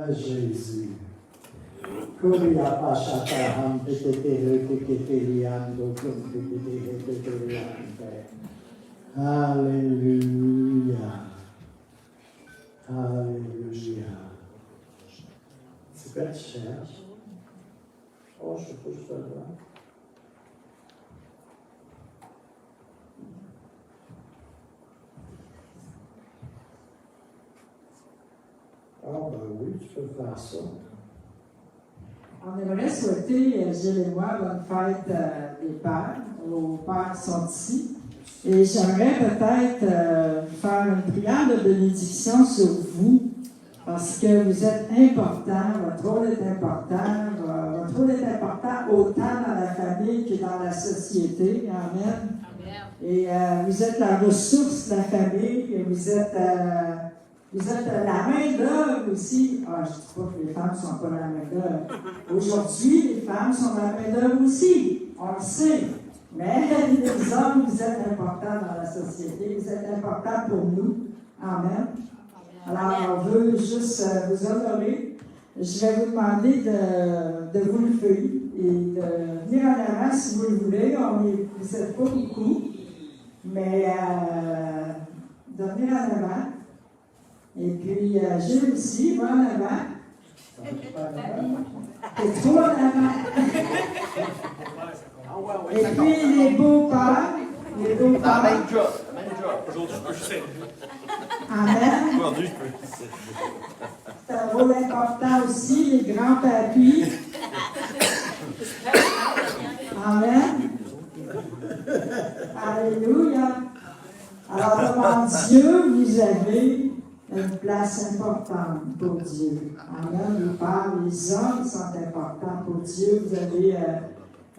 Jésus. Alléluia. Alléluia. C'est quoi tu cherches? Oh, je sais pas, je te le vois. Ah, ben oui, tu peux faire ça. On aimerait souhaiter, Gilles et moi, bonne fête des pères. Nos pères sont ici. Et j'aimerais peut-être faire une prière de bénédiction sur vous, parce que vous êtes important, votre rôle est important, votre rôle est important autant dans la famille que dans la société. Amen. Et vous êtes la ressource de la famille, et vous êtes la main-d'œuvre aussi. Ah, je ne dis pas que les femmes ne sont pas la main-d'œuvre. Aujourd'hui, les femmes sont la main-d'œuvre aussi. On le sait. Mais les hommes, vous êtes importants dans la société. Vous êtes importants pour nous. Amen. Alors, on veut juste vous honorer. Je vais vous demander de vous lever et de venir en avant si vous le voulez. Vous n'êtes pas beaucoup. Mais de venir en avant. Et puis, Gilles aussi, va en avant. Et trop en avant. Et puis, les beaux-pères. Les beaux-pères. Même job. Aujourd'hui, je peux chasser. Amen. Aujourd'hui, je peux chasser. C'est un rôle important aussi, les grands papis. Amen. Alléluia. Alors, devant Dieu, vous avez une place importante pour Dieu. Amen. Les pères, les hommes sont importants pour Dieu. Vous avez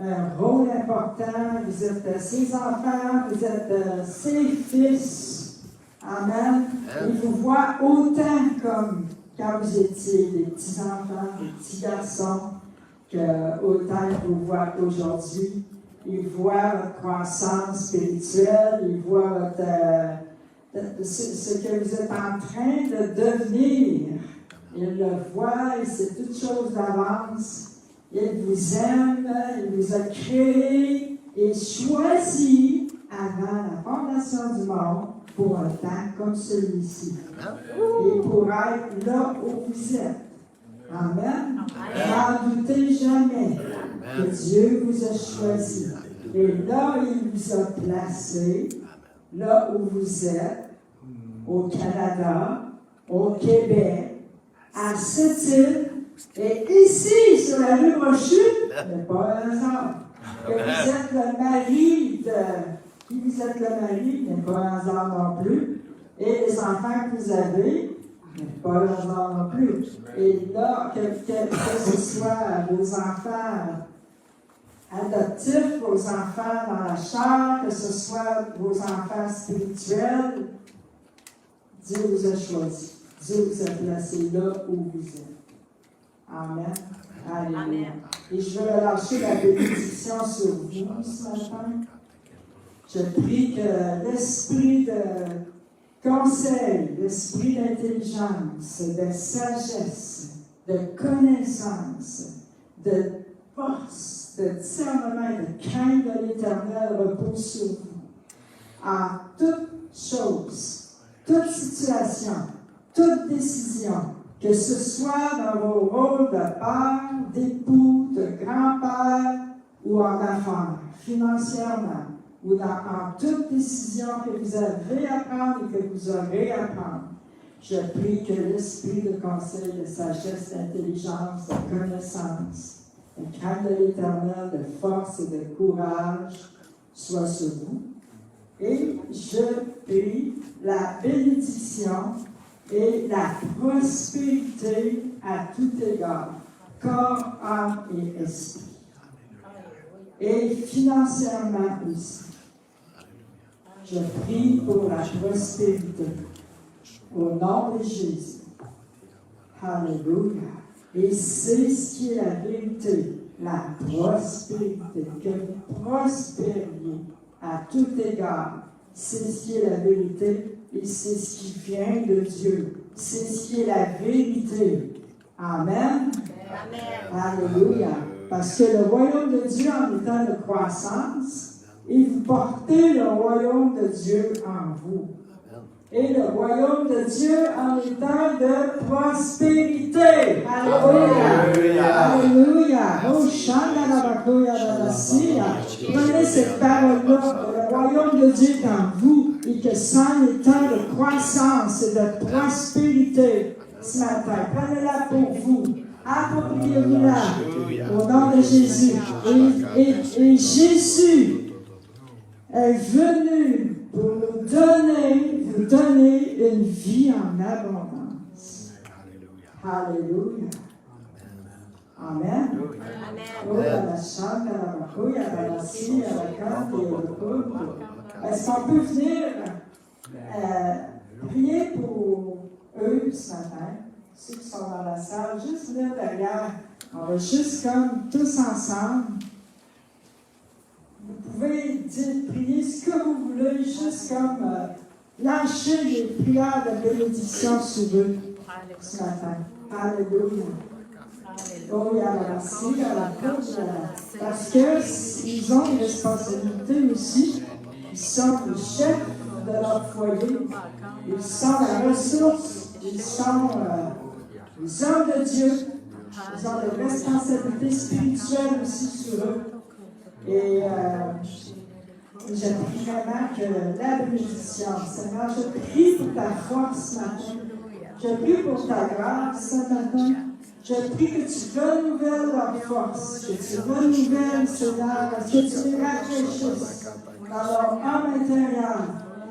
un rôle important. Vous êtes ses enfants, vous êtes ses fils. Amen. Il vous voit autant comme quand vous étiez des petits-enfants, des petits garçons, qu'autant il vous voit aujourd'hui. Il voit votre croissance spirituelle, il voit ce que vous êtes en train de devenir. Il le voit, il sait toutes choses d'avance. Il vous aime, il vous a créé et choisi avant la fondation du monde pour un temps comme celui-ci. Et pour être là où vous êtes. Amen. N'en doutez jamais que Dieu vous a choisi. Et là, il vous a placé, là où vous êtes, au Canada, au Québec, à cette île, et ici, sur la rue Rochute, ce n'est pas un hasard. Que vous êtes le mari qui vous êtes le mari, n'est pas un hasard non plus. Et les enfants que vous avez, n'est pas un hasard non plus. Et là, que ce soit vos enfants adoptifs, vos enfants dans la chair, que ce soit vos enfants spirituels, Dieu vous a choisi. Dieu vous a placé là où vous êtes. Amen. Alléluia. Et je veux relâcher la bénédiction sur vous ce matin. Je prie que l'esprit de conseil, l'esprit d'intelligence, de sagesse, de connaissance, de force, de discernement, de crainte de l'Éternel repose sur vous. En toute chose, toute situation, toute décision, que ce soit dans vos rôles de père, d'époux, de grand-père ou en affaires, financièrement, ou en toute décision que vous avez à prendre et que vous aurez à prendre, je prie que l'esprit de conseil, de sagesse, d'intelligence, de connaissance, de crainte de l'Éternel, de force et de courage soit sur vous. Et je prie la bénédiction et la prospérité à tout égard, corps, âme et esprit. Et financièrement aussi. Je prie pour la prospérité. Au nom de Jésus. Alléluia. Et c'est ce qui est la vérité, la prospérité. Que vous prospériez à tout égard. C'est ce qui est la vérité et c'est ce qui vient de Dieu. C'est ce qui est la vérité. Amen. Amen. Alléluia. Parce que le royaume de Dieu en étant de croissance, et vous portez le royaume de Dieu en vous. Et le royaume de Dieu en étant de prospérité. Alléluia. Alléluia. Oh, Shandalabakoyadalasia. Prenez cette parole-là, que le royaume de Dieu est en vous et que ça en étant de croissance et de prospérité ce matin. Prenez-la pour vous. Appropriez-vous-la au nom de Jésus. Et Jésus est venu pour nous donner une vie en abondance. Alléluia. Amen. Est-ce qu'on peut venir prier pour eux ce matin, ceux qui sont dans la salle, juste venir derrière. On va juste comme tous ensemble. Vous pouvez prier ce que vous voulez, juste comme lâcher les prières de bénédiction sur eux ce matin. Alléluia. Oh, il y a la merci, à la course, parce qu'ils ont une responsabilité aussi. Ils sont les chefs de leur foyer. Ils sont la ressource. Ils sont les hommes de Dieu. Ils ont des responsabilités spirituelles aussi sur eux. Et je prie vraiment que la bénédiction, Seigneur, je prie pour ta force ce matin. Je prie pour ta grâce ce matin. Je prie que tu renouvelles leur force, que tu renouvelles, Seigneur, que tu les rafraîchisses dans leur âme intérieure,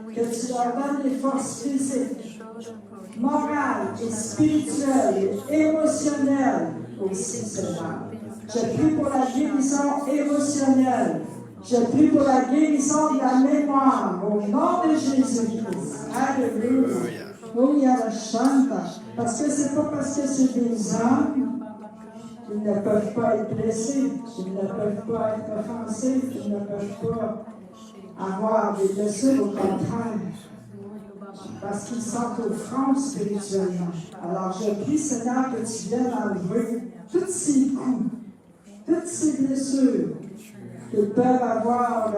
que tu leur donnes des forces physiques, morales et spirituelles et émotionnelles aussi, Seigneur. Je prie pour la guérison émotionnelle. Je prie pour la guérison de la mémoire au nom de Jésus-Christ. Alléluia. Oh, il y a la chante. Parce que c'est pas parce que c'est des hommes qu'ils ne peuvent pas être blessés, qu'ils ne peuvent pas être offensés, qu'ils ne peuvent pas avoir des blessures, au contraire. Parce qu'ils sont au front spirituellement. Alors je prie, Seigneur, que tu viennes enlever tous ces coups, toutes ces blessures qu'ils peuvent avoir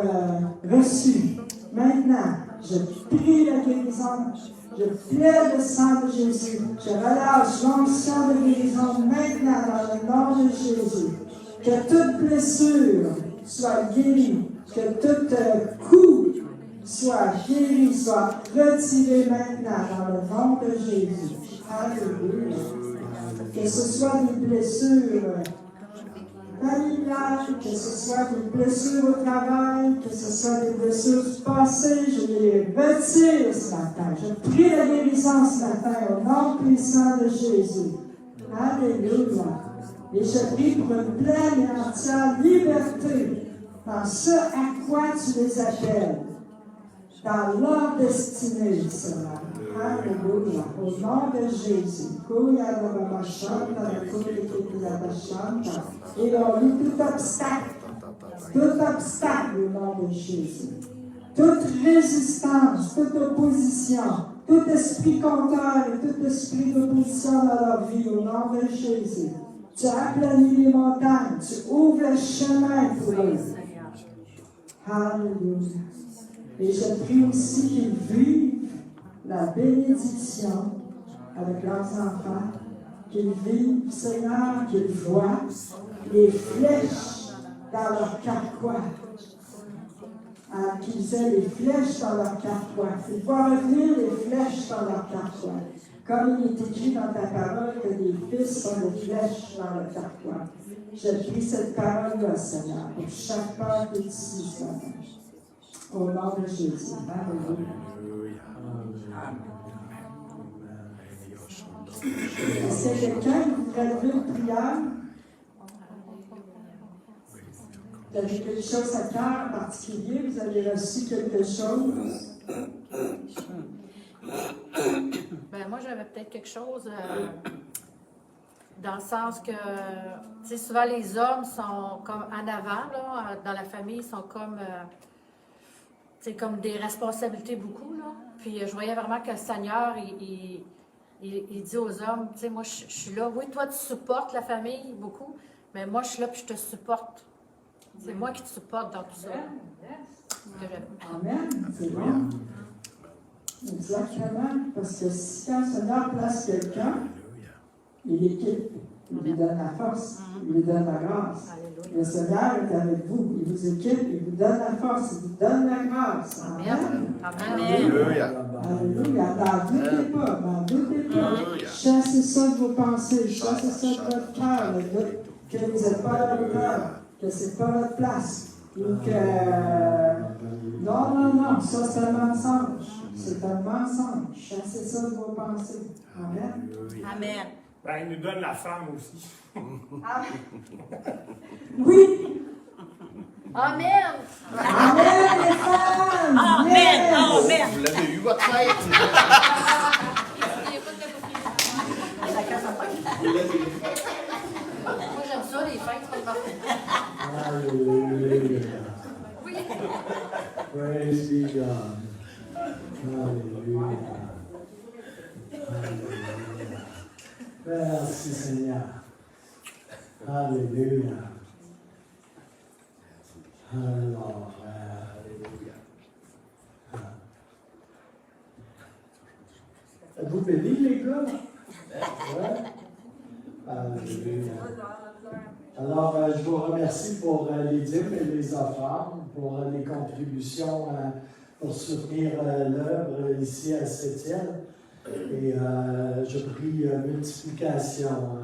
reçues. Maintenant, je prie la guérison. Je plaide le sang de Jésus. Je relâche l'onction de guérison maintenant dans le nom de Jésus. Que toute blessure soit guérie. Que tout coup soit guéri, soit retiré maintenant dans le nom de Jésus. Alléluia. Que ce soit des blessures familiales, que ce soit des blessures au travail, que ce soit des blessures passées, je les retire ce matin. Je prie la guérison ce matin au nom puissant de Jésus. Alléluia. Et je prie pour une pleine et entière liberté dans ce à quoi tu les appelles, dans leur destinée, Seigneur. Alléluia. Au nom de Jésus. Et on lit tout obstacle au nom de Jésus. Toute résistance, toute opposition, tout esprit contraire et tout esprit d'opposition dans leur vie au nom de Jésus. Tu aplanis les montagnes, tu ouvres le chemin pour eux. Alléluia. Et je prie aussi qu'ils vivent la bénédiction avec leurs enfants, qu'ils vivent, Seigneur, qu'ils voient les flèches dans leur carquois, qu'ils aient les flèches dans leur carquois, qu'ils voient revenir les flèches dans leur carquois, comme il est écrit dans ta parole que les fils sont des flèches dans le carquois. Je prie cette parole-là, Seigneur, pour chaque part qui est ici, Seigneur. Au nom de Jésus. Alléluia. Est-ce qu'il y a quelqu'un qui voudrait lever une prière? Vous avez quelque chose à cœur en particulier? Vous avez reçu quelque chose? Ben, moi, j'avais peut-être quelque chose dans le sens que, tu sais, souvent les hommes sont comme en avant, là, dans la famille, ils sont comme, tu sais, comme des responsabilités beaucoup, là. Puis je voyais vraiment que le Seigneur, il il dit aux hommes, tu sais, moi, je suis là. Oui, toi, tu supportes la famille beaucoup, mais moi, je suis là puis je te supporte. C'est moi qui te supporte dans tout ça. Que j'aime. Amen. C'est bon. Exactement. Parce que si quand le Seigneur place quelqu'un, il l'équipe, il lui donne la force, il lui donne la grâce. Alléluia. Le Seigneur est avec vous, il vous équipe, il vous donne la force, il vous donne la grâce. Amen. Amen. Alléluia. Alléluia. N'en doutez pas, n'en doutez pas. Alléluia. Chassez ça de vos pensées, chassez ça de votre cœur, le doute que vous n'êtes pas à la hauteur, que ce n'est pas votre place. Ou que. Non, ça c'est un mensonge. C'est un mensonge. Chassez ça de vos pensées. Amen. Amen. Ben, il nous donne la femme aussi. Oui. Amen. Amen, les femmes. Amen. Yes. Amen. Vous l'avez eu, votre fête? Moi, j'aime ça, les fêtes, c'est pas Hallelujah. Oui. Praise be God. Hallelujah. Hallelujah. Merci Seigneur. Alléluia. Alors, alléluia. Êtes-vous bénis, les gars? Ouais. Alléluia. Alors, je vous remercie pour les dîmes et les offrandes, pour les contributions pour soutenir l'œuvre ici à Sétienne. Et je prie multiplication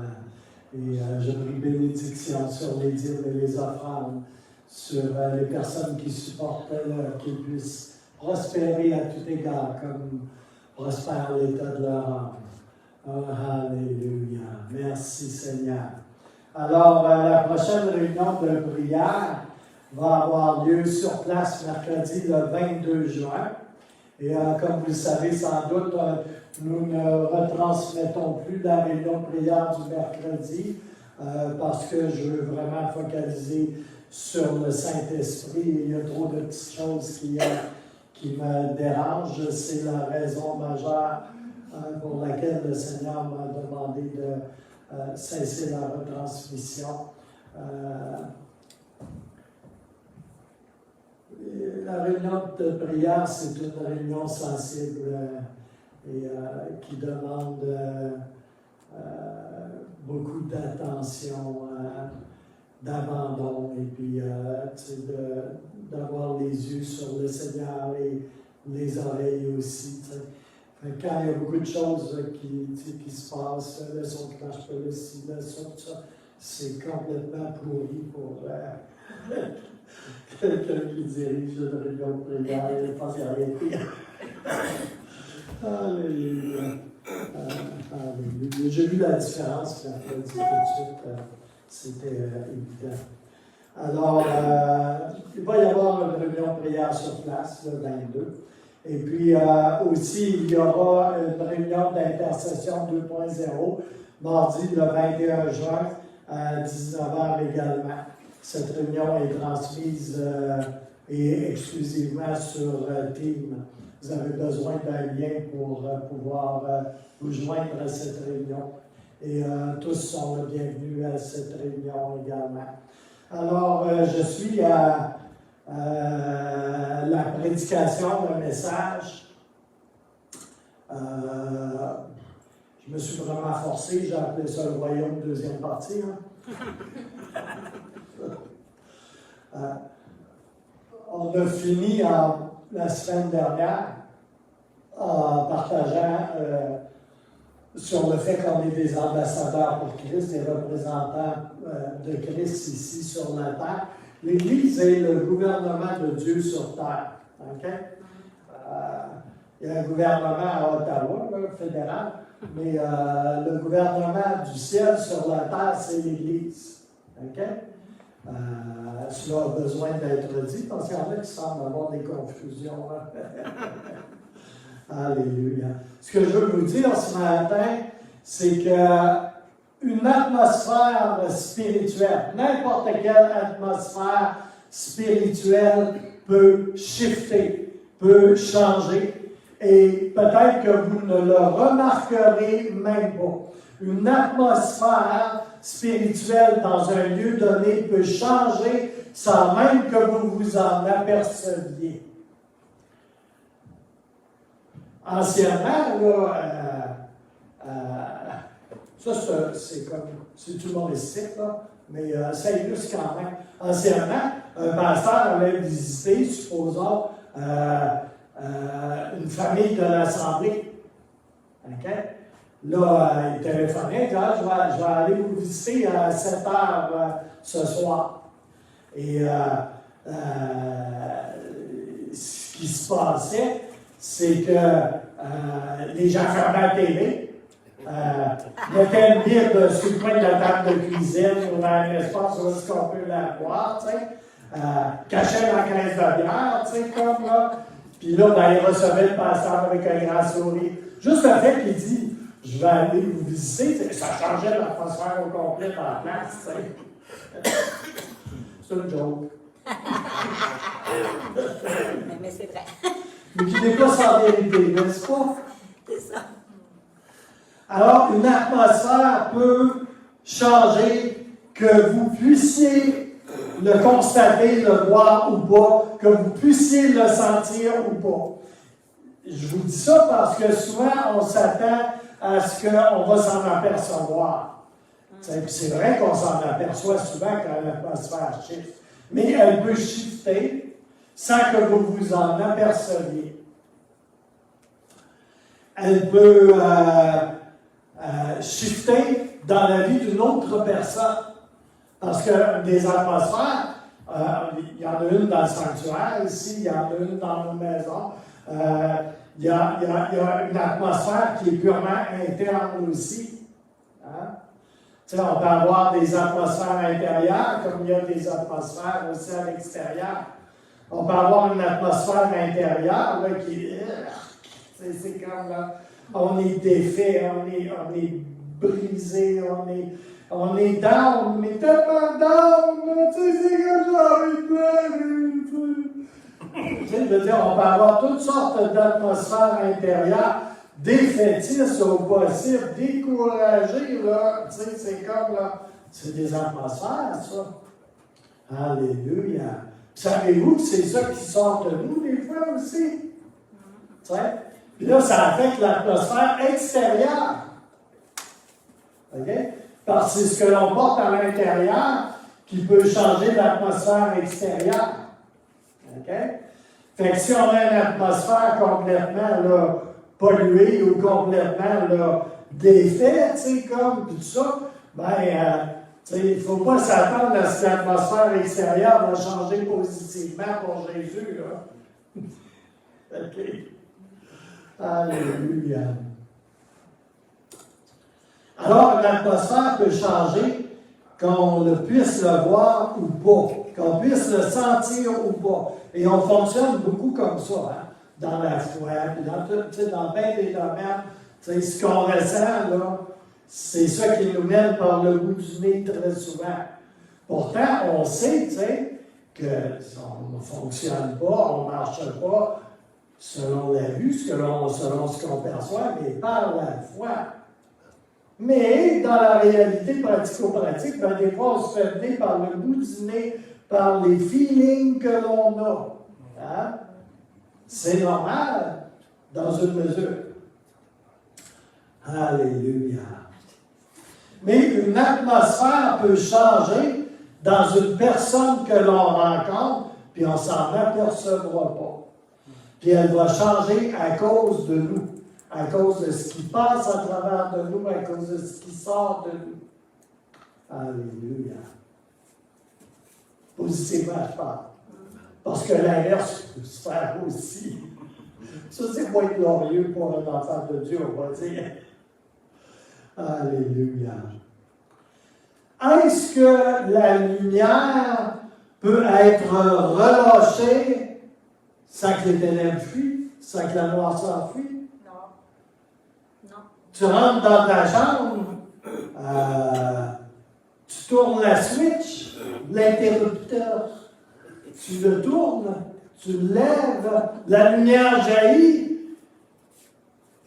et je prie bénédiction sur les dîmes et les offrandes, sur les personnes qui supportent l'œuvre, qu'ils puissent prospérer à tout égard, comme prospère l'état de leur âme. Oh, alléluia. Merci Seigneur. Alors, la prochaine réunion de prière va avoir lieu sur place mercredi le 22 juin. Et comme vous le savez sans doute, nous ne retransmettons plus la réunion de prière du mercredi parce que je veux vraiment focaliser sur le Saint-Esprit. Il y a trop de petites choses qui me dérangent. C'est la raison majeure pour laquelle le Seigneur m'a demandé de cesser la retransmission. La réunion de prière, c'est une réunion sensible et qui demande beaucoup d'attention, d'abandon et puis d'avoir les yeux sur le Seigneur et les oreilles aussi. Quand il y a beaucoup de choses qui se passent, le son qui marche pas, le ci, le ça, tout ça, c'est complètement pourri pour quelqu'un qui dirige une réunion de prière et pense qu'il n'y a rien de pire. Alléluia. Alléluia. J'ai vu la différence mercredi tout de suite. C'était évident. Alors, il va y avoir une réunion de prière sur place, le 22. Et puis aussi, il y aura une réunion d'intercession 2.0, mardi le 21 juin à 19h également. Cette réunion est transmise et exclusivement sur Teams. Vous avez besoin d'un lien pour pouvoir vous joindre à cette réunion. Et tous sont les bienvenus à cette réunion également. Alors, je suis à la prédication d'un message. Je me suis vraiment forcé, j'ai appelé ça le royaume deuxième partie. On a fini la semaine dernière en partageant sur le fait qu'on est des ambassadeurs pour Christ, des représentants de Christ ici sur la terre. L'Église est le gouvernement de Dieu sur terre. Okay? Il y a un gouvernement à Ottawa, là, fédéral, mais le gouvernement du ciel sur la terre, c'est l'Église. Okay? Cela a besoin d'être dit parce qu'il y en a qui semblent avoir des confusions. Alléluia. Ce que je veux vous dire ce matin, c'est qu'une atmosphère spirituelle, n'importe quelle atmosphère spirituelle peut shifter, peut changer. et peut-être que vous ne le remarquerez même pas. Une atmosphère spirituelle dans un lieu donné peut changer sans même que vous vous en aperceviez. Anciennement, ça c'est comme, c'est humoristique, là, mais ça illustre quand même. Anciennement, un pasteur allait visiter, supposons, une famille de l'Assemblée. OK? Là, il téléphonait, il disait, je vais aller vous visiter à 7 heures ce soir. Et ce qui se passait, c'est que les gens fermaient la télé, mettaient le vide sur le coin de la table de cuisine ou dans un espace où est-ce qu'on peut la boire, tu sais, cachaient la caisse de bière, tu sais, comme là. Puis là, ben, il recevait le pasteur avec un grand sourire. Juste le fait qu'il dit, je vais aller vous visiter, ça changeait l'atmosphère au complet dans la place, tu sais. C'est une joke. Mais c'est vrai. Mais qui n'est pas sans vérité, n'est-ce pas? C'est ça. Alors, une atmosphère peut changer, que vous puissiez le constater, le voir ou pas, que vous puissiez le sentir ou pas. Je vous dis ça parce que souvent, on s'attend à ce qu'on va s'en apercevoir. Puis c'est vrai qu'on s'en aperçoit souvent quand l'atmosphère shift. Mais elle peut shifter sans que vous vous en aperceviez. Elle peut shifter dans la vie d'une autre personne. Parce que des atmosphères, il y en a une dans le sanctuaire ici, il y en a une dans nos maisons. Il y a une atmosphère qui est purement interne aussi. Hein? Tu sais, on peut avoir des atmosphères intérieures, comme il y a des atmosphères aussi à l'extérieur. On peut avoir une atmosphère intérieure là, qui c'est comme là, on est défait, on est brisé, on est down, mais tellement down, tu sais, c'est comme j'ai envie de pleurer. Tu sais, je veux dire, on peut avoir toutes sortes d'atmosphères intérieures, défaitistes au possible, découragées, là, tu sais, c'est comme, là, c'est des atmosphères, ça. Alléluia. Savez-vous que c'est ça qui sort de nous, des fois, aussi? Tu sais? Puis là, ça affecte l'atmosphère extérieure. OK? Parce que c'est ce que l'on porte à l'intérieur qui peut changer l'atmosphère extérieure. OK? Fait que si on a une atmosphère complètement là, polluée ou complètement là, défaite, tu sais, comme tout ça, ben, il ne faut pas s'attendre à ce que l'atmosphère extérieure va changer positivement pour Jésus. Là. OK. Alléluia. Alors, l'atmosphère peut changer qu'on ne puisse le voir ou pas, qu'on puisse le sentir ou pas. Et on fonctionne beaucoup comme ça, hein, dans la foi, puis dans bien des domaines. Ce qu'on ressent, là, c'est ça qui nous mène par le bout du nez très souvent. Pourtant, on sait, qu'on ne fonctionne pas, on ne marche pas selon la vue, selon ce qu'on perçoit, mais par la foi. Mais dans la réalité pratico-pratique, ben, des fois, on se fait mener par le bout du nez, par les feelings que l'on a. Hein? C'est normal, dans une mesure. Alléluia. Mais une atmosphère peut changer dans une personne que l'on rencontre, puis on ne s'en apercevra pas. Puis elle va changer à cause de nous, à cause de ce qui passe à travers de nous, à cause de ce qui sort de nous. Alléluia. Positivement, je parle. Parce que l'inverse peut se faire aussi. Ça, c'est pas glorieux pour un enfant de Dieu, on va dire. Alléluia. Est-ce que la lumière peut être relâchée sans que les ténèbres fuient, sans que la noirceur fuit? Non. Tu rentres dans ta chambre, tu tournes la switch, l'interrupteur, tu le tournes, tu le lèves, la lumière jaillit,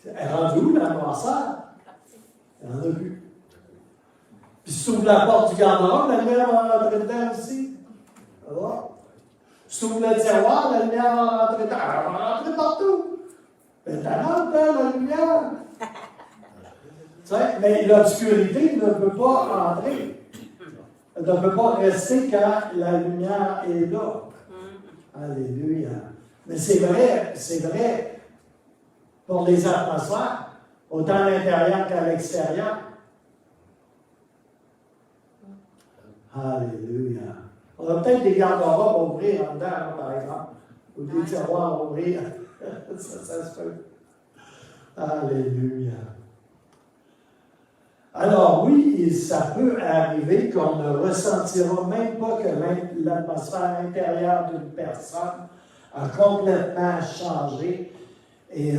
Elle est rendue où, la noirceur? Il n'y en a plus. Puis si tu ouvres la porte du garde-robe, la lumière va rentrer dedans aussi. Tu vois? Si tu ouvres le tiroir, la lumière va rentrer dedans. Elle va rentrer partout. Mais t'as rentre dans la lumière. Tu sais, mais l'obscurité ne peut pas entrer. Elle ne peut pas rester quand la lumière est là. Alléluia. Mais c'est vrai pour les atmosphères, autant à l'intérieur qu'à l'extérieur. Alléluia. On a peut-être des garde-robes à ouvrir en dedans, par exemple, ou des tiroirs à ouvrir. ça se peut. Alléluia. Alors oui, ça peut arriver qu'on ne ressentira même pas que l'atmosphère intérieure d'une personne a complètement changé et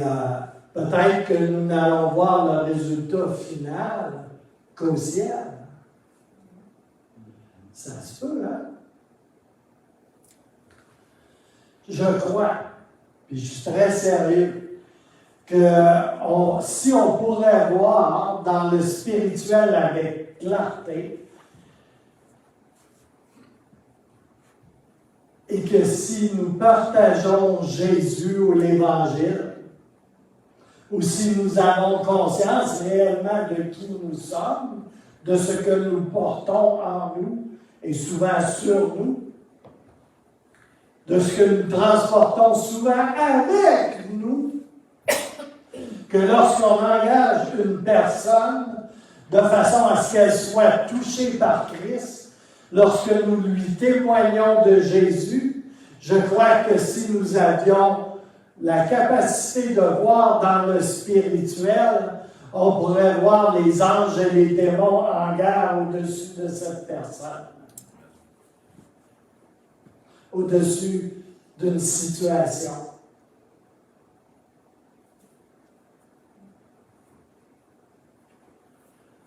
peut-être que nous n'allons voir le résultat final qu'au ciel. Ça se peut, hein? Je crois, puis je suis très sérieux, que si on pourrait voir dans le spirituel avec clarté, et que si nous partageons Jésus ou l'Évangile, ou si nous avons conscience réellement de qui nous sommes, de ce que nous portons en nous, et souvent sur nous, de ce que nous transportons souvent avec nous, que lorsqu'on engage une personne de façon à ce qu'elle soit touchée par Christ, lorsque nous lui témoignons de Jésus, je crois que si nous avions la capacité de voir dans le spirituel, on pourrait voir les anges et les démons en guerre au-dessus de cette personne, au-dessus d'une situation.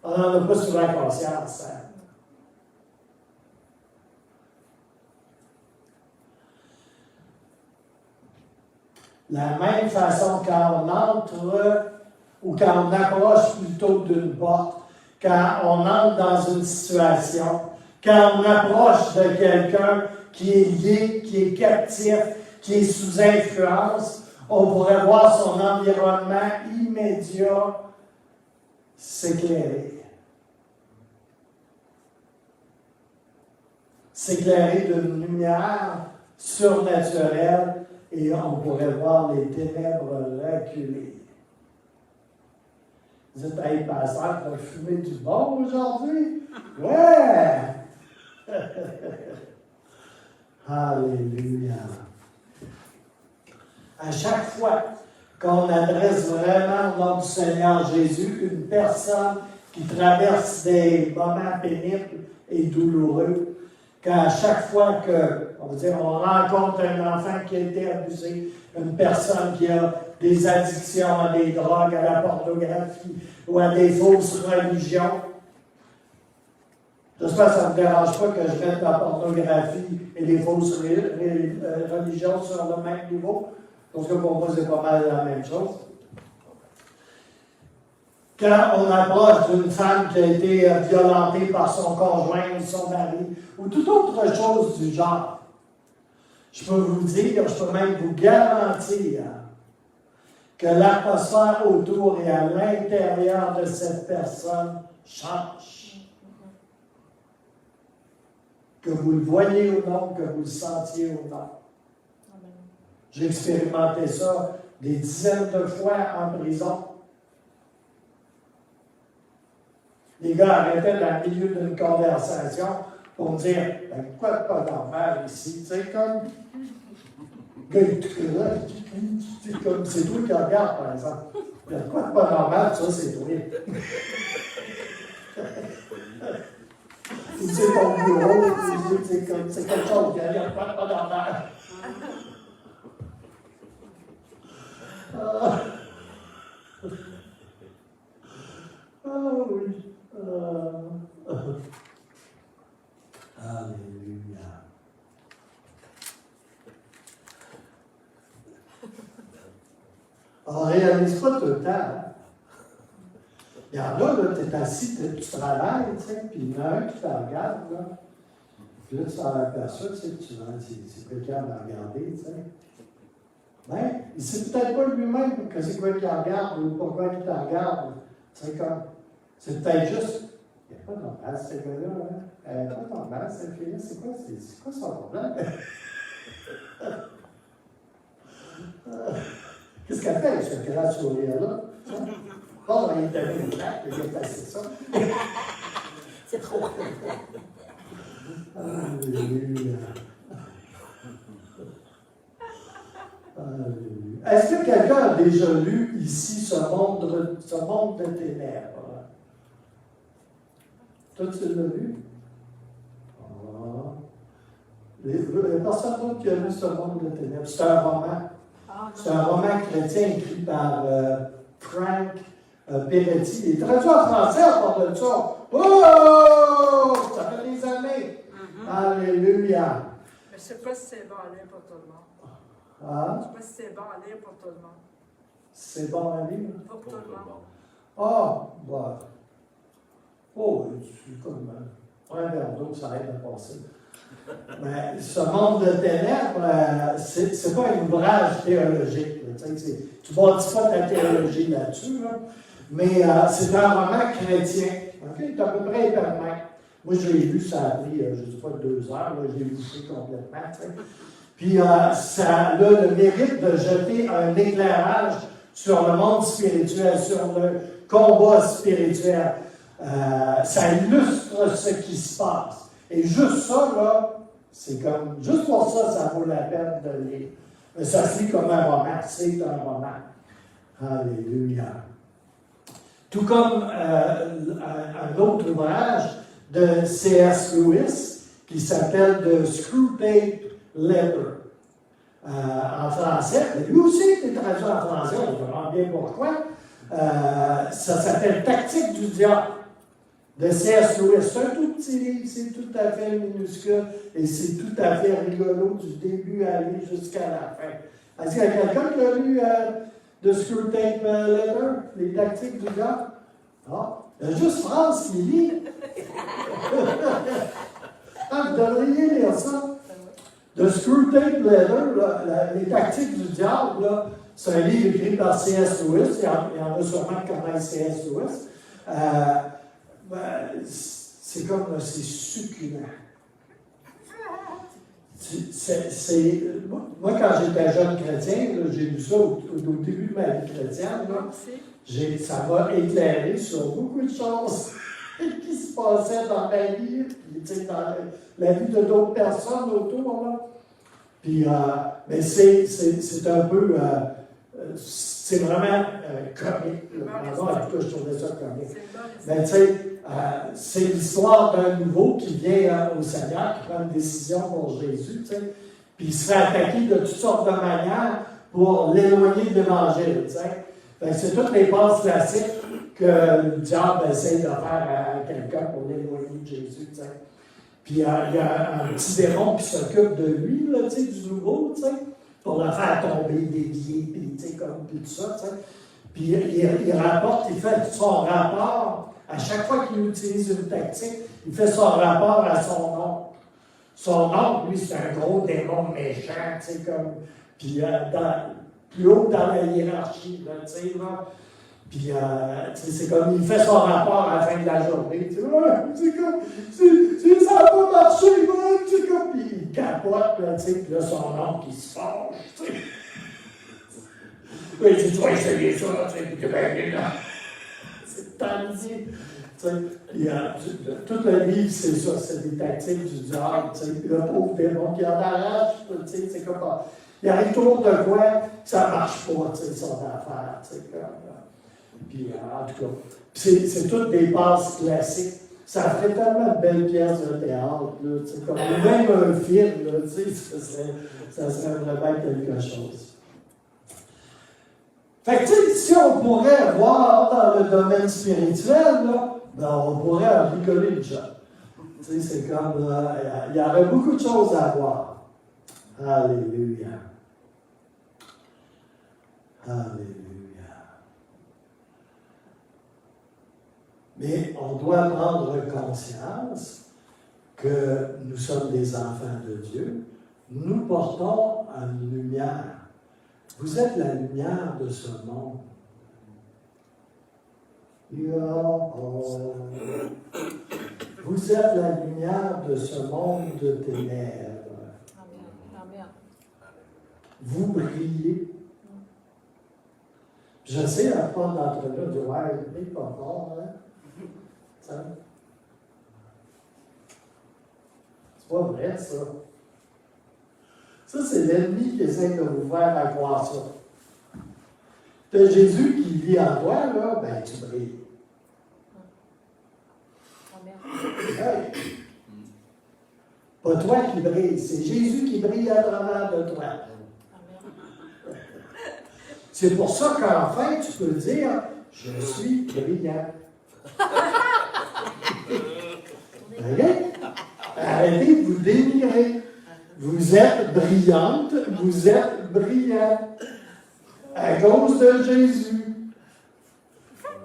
On n'en a pas souvent conscience. Hein? La même façon, quand on entre ou quand on approche plutôt d'une porte, quand on entre dans une situation, quand on approche de quelqu'un qui est lié, qui est captif, qui est sous influence, on pourrait voir son environnement immédiat s'éclairer. S'éclairer d'une lumière surnaturelle et on pourrait voir les ténèbres reculer. Vous dites, hey, pasteur, tu as fumé du bon aujourd'hui? Ouais! Alléluia. À chaque fois qu'on adresse vraiment au nom du Seigneur Jésus une personne qui traverse des moments pénibles et douloureux, qu'à chaque fois on rencontre un enfant qui a été abusé, une personne qui a des addictions à des drogues, à la pornographie ou à des fausses religions. J'espère que ça ne me dérange pas que je mette la pornographie et les fausses religions sur le même niveau, parce que pour moi, c'est pas mal la même chose. Quand on approche d'une femme qui a été violentée par son conjoint ou son mari, ou toute autre chose du genre, je peux vous dire, je peux même vous garantir que l'atmosphère autour et à l'intérieur de cette personne change. Que vous le voyez ou non, que vous le sentiez ou non. J'ai expérimenté ça des dizaines de fois en prison. Les gars arrêtaient dans le milieu d'une conversation pour me dire ben, quoi de pas normal ici? Tu sais, comme. C'est toi qui regardes, par exemple. Il y a quoi de pas normal, ça, c'est toi. Ou c'est ton bureau, c'est quelque chose, il y a quoi de pas normal. Oui. Alléluia. On ne réalise pas tout tout le temps. Hein? Il y en a, là, tu es assis, tu travailles, tu sais, puis il y en a un qui te regarde, là. Puis là, tu t'en aperçois, tu sais, c'est quelqu'un à me regarder, tu sais. Ben, il ne sait peut-être pas lui-même que c'est quoi qu'il regarde ou pourquoi il te regarde. C'est comme, c'est peut-être juste, il n'y a pas normal, ce gars-là, hein? Elle n'est pas normale, cette fille-là, c'est quoi son problème? Qu'est-ce qu'elle fait avec ce grand sourire-là? Bon, il est allé une plaque, il a passé ça. C'est trop. Alléluia. Alléluia. Est-ce que quelqu'un a déjà lu ici ce monde de ténèbres? Toi, tu l'as lu? Ah. Il y a personne d'autre qui a lu ce monde de ténèbres. C'est un roman. C'est un roman chrétien écrit par Frank Peretti. Il est traduit en français à part de ça. Oh! Ça fait des années. Alléluia. Je ne sais pas si c'est bon à lire pour tout le monde. Ah? Je ne sais pas si c'est bon à lire pour tout le monde. C'est bon à lire? Pour tout le monde. Ah, bah. Oh, c'est comme un verre d'eau, ça aide à passer. Mais ce monde de ténèbres, c'est pas un ouvrage théologique. Là, tu ne bâtis pas ta théologie là-dessus, là, mais c'est un roman chrétien. Okay? Il est à peu près éternel. Moi, je l'ai lu, ça a pris, je ne sais pas, 2 heures, là, je l'ai bouché complètement. T'sais. Puis ça a le mérite de jeter un éclairage sur le monde spirituel, sur le combat spirituel. Ça illustre ce qui se passe. Et juste ça, là, c'est comme, juste pour ça, ça vaut la peine de lire. Mais ça se lit comme un roman, c'est un roman. Alléluia. Tout comme un autre ouvrage de C.S. Lewis qui s'appelle The Screwtape Letter. En français, lui aussi est traduit en français, on verra bien pourquoi. Ça s'appelle Tactique du diable de C.S. Lewis. C'est un tout petit livre, c'est tout à fait minuscule et c'est tout à fait rigolo du début à aller jusqu'à la fin. Est-ce qu'il y a quelqu'un qui a lu The Screwtape Letter, les tactiques du diable? Ah, il y a juste France qui lit. Ah, vous devriez lire ça. The Screwtape Letter, les tactiques du diable, là, c'est un livre écrit par C.S. Lewis. Il y en a sûrement qui connaissent C.S. Lewis. C'est comme, c'est succulent. Moi, quand j'étais jeune chrétien, là, j'ai lu ça au début de ma vie chrétienne. Là, ça m'a éclairé sur beaucoup de choses qui se passaient dans ma vie, puis, dans la vie de d'autres personnes autour. Là. Puis, mais c'est un peu, c'est vraiment comique. Pardon, en tout cas, je trouvais ça comique. Mais tu sais, c'est l'histoire d'un nouveau qui vient au Seigneur, qui prend une décision pour Jésus, tu sais, puis il se fait attaquer de toutes sortes de manières pour l'éloigner de l'Évangile, tu sais. C'est toutes les passes classiques que le diable essaie de faire à quelqu'un pour l'éloigner de Jésus, tu sais. Puis il y a un petit démon qui s'occupe de lui, là, tu sais, du nouveau, tu sais, pour le faire tomber, dévier, puis tu sais, comme, puis tout ça, tu sais. Puis il rapporte, il fait son rapport, à chaque fois qu'il utilise une tactique, il fait son rapport à son oncle. Son oncle, lui, c'est un gros démon méchant, tu sais, comme, puis plus haut dans la hiérarchie, là, tu sais, là. Puis, c'est comme, il fait son rapport à la fin de la journée, tu sais, c'est comme, ça n'a pas marché, c'est comme, puis il capote, là, tu sais, puis là, son oncle, il se fâche, tu sais. Oui, tu vas essayer ça, tu sais, puis que ben, là, c'est tandis, tu sais, puis tout le livre, c'est ça, c'est des tactiques du diable, tu sais, puis le pauvre démon qui en arrache, tu sais, c'est comme, il arrive autour de quoi, ça marche pas, tu sais, son affaire, tu sais, comme, puis, en tout cas, c'est toutes des passes classiques. Ça ferait tellement de belles pièces de théâtre, là, tu sais, comme même un film, là, tu sais, ça serait vraiment quelque chose. Fait que, tu sais, si on pourrait voir dans le domaine spirituel, là, ben, on pourrait en rigoler une chose. Tu sais, c'est comme, il y aurait beaucoup de choses à voir. Alléluia. Alléluia. Mais on doit prendre conscience que nous sommes des enfants de Dieu. Nous portons une lumière. Vous êtes la lumière de ce monde. Vous êtes la lumière de ce monde de ténèbres. Amen. Vous brillez. Je sais, à part d'entre nous, de ouais, il brille pas fort, hein? Ça? C'est pas vrai, ça. Ça, c'est l'ennemi qui essaie de vous faire croire ça. Tu as Jésus qui vit en toi, là, ben tu brilles. Hey. Pas toi qui brille, c'est Jésus qui brille à travers de toi. C'est pour ça qu'enfin, tu peux dire, je suis brillant. Okay? Arrêtez de vous dénigrer. Vous êtes brillante, vous êtes brillant. À cause de Jésus.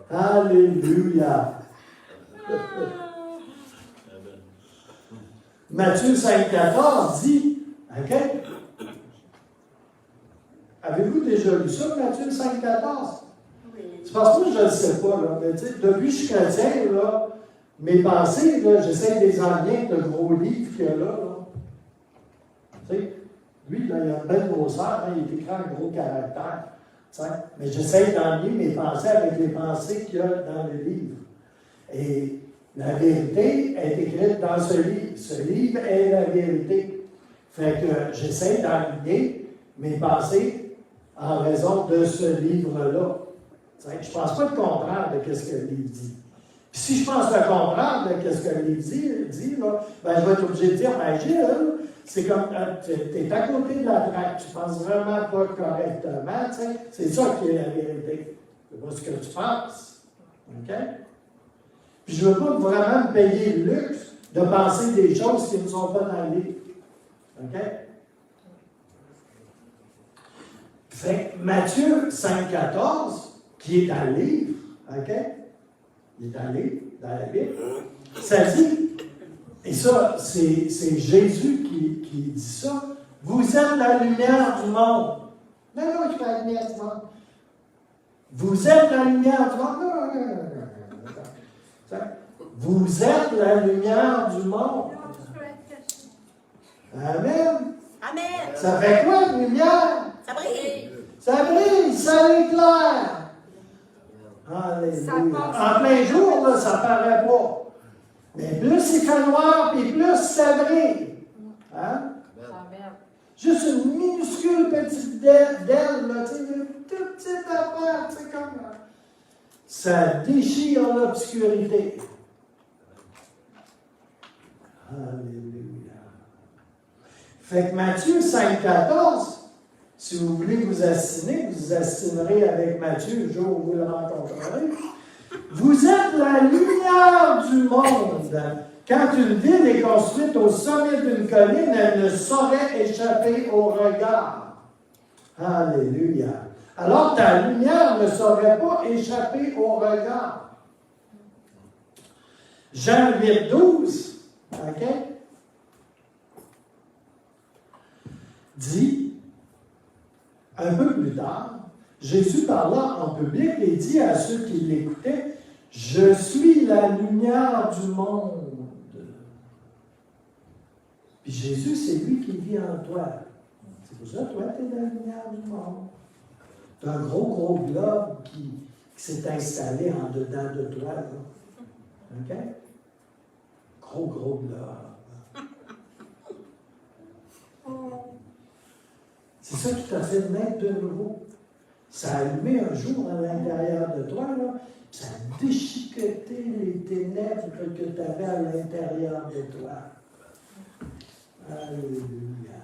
Alléluia. Matthieu 5,14 dit, OK? Avez-vous déjà lu ça, Matthieu 5,14? Oui. C'est parce que moi, je ne le sais pas, là. Mais tu sais, depuis que je suis chrétien, là, mes pensées, là, j'essaie de les enlever avec le gros livre qu'il y a là. Tu sais, lui, là, il a une belle grosseur, hein, il est écrit en gros caractère. Tu sais, mais j'essaie d'enlever mes pensées avec les pensées qu'il y a dans le livre. Et la vérité est écrite dans ce livre. Ce livre est la vérité. Fait que j'essaie d'enlever mes pensées en raison de ce livre-là. Je ne pense pas de comprendre de ce que le livre dit. Puis si je pense de comprendre de ce que le livre dit là, ben, je vais être obligé de dire, ben Gilles, c'est comme, tu es à côté de la traque, tu ne penses vraiment pas correctement, tu sais, c'est ça qui est la vérité. C'est pas ce que tu penses. OK? Puis je ne veux pas vraiment me payer le luxe de penser des choses qui ne sont pas dans le livre. OK? Fait que Matthieu 5,14, qui est dans le livre, OK? Il est dans le livre, dans la Bible, ça dit, et ça, c'est Jésus qui dit ça, vous êtes la lumière du monde. Non, non, je suis la lumière du monde. Vous êtes la lumière du monde. Non, non, non, non. Vous êtes la lumière du monde. Amen. Amen. Ça fait quoi, la lumière? Ça brille. Ça brille, ça éclaire. Alléluia. En plein jour, là, ça ne paraît pas. Mais plus il fait noir, puis plus ça brille. Hein? Amen. Juste une minuscule petite d'aile, là, tu sais, une toute petite affaire, tu sais, comme ça. Ça déchire l'obscurité. Alléluia. Fait que Matthieu 5,14, si vous voulez vous assiner, vous assinerez avec Matthieu le jour où vous le rencontrerez. Vous êtes la lumière du monde. Quand une ville est construite au sommet d'une colline, elle ne saurait échapper au regard. Alléluia. Alors ta lumière ne saurait pas échapper au regard. Jean 8,12, OK, dit, un peu plus tard, Jésus parla en public et dit à ceux qui l'écoutaient, « Je suis la lumière du monde. » Puis Jésus, c'est lui qui vit en toi. C'est pour ça que toi, tu es la lumière du monde. Tu as un gros globe qui s'est installé en dedans de toi. Là. OK? Gros globe. C'est ça qui t'a fait naître de nouveau. Ça a allumé un jour à l'intérieur de toi, là, ça a déchiqueté les ténèbres que tu avais à l'intérieur de toi. Alléluia.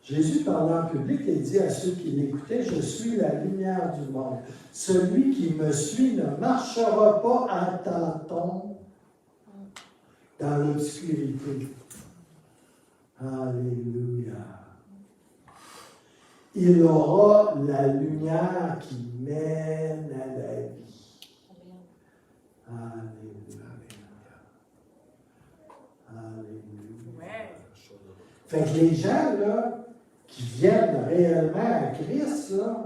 Jésus parlant en public et dit à ceux qui l'écoutaient, « Je suis la lumière du monde. Celui qui me suit ne marchera pas à tâtons dans l'obscurité. » Alléluia. il aura la lumière qui mène à la vie. Alléluia. Alléluia. Ouais. Fait que les gens, là, qui viennent réellement à Christ, là,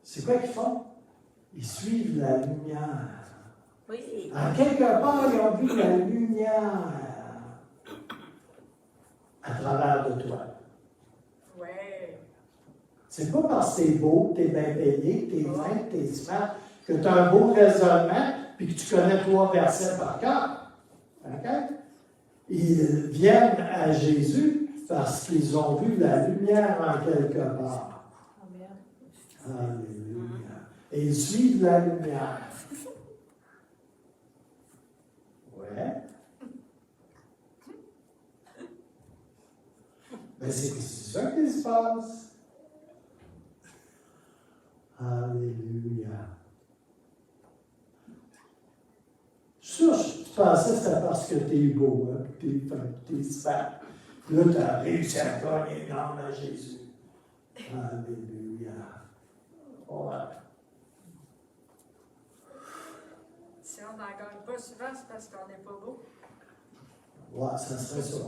c'est quoi qu'ils font? Ils suivent la lumière. Oui. En quelque part, ils ont vu la lumière à travers de toi. Ouais. C'est pas parce que t'es beau, t'es bien payé, t'es fin, t'es smart, que tu as un beau raisonnement, puis que tu connais 3 versets par cœur. OK? Ils viennent à Jésus parce qu'ils ont vu la lumière en quelque part. Alléluia. Et ils suivent la lumière. Ouais. Mais c'est ça qui se passe. Alléluia. Ça, je pensais que c'était parce que t'es beau, hein, que t'es smart. Là, tu as réussi à gagner l'âme à Jésus. Alléluia. Ouais. Si on n'en gagne pas souvent, c'est parce qu'on n'est pas beau. Ouais, ça serait ça.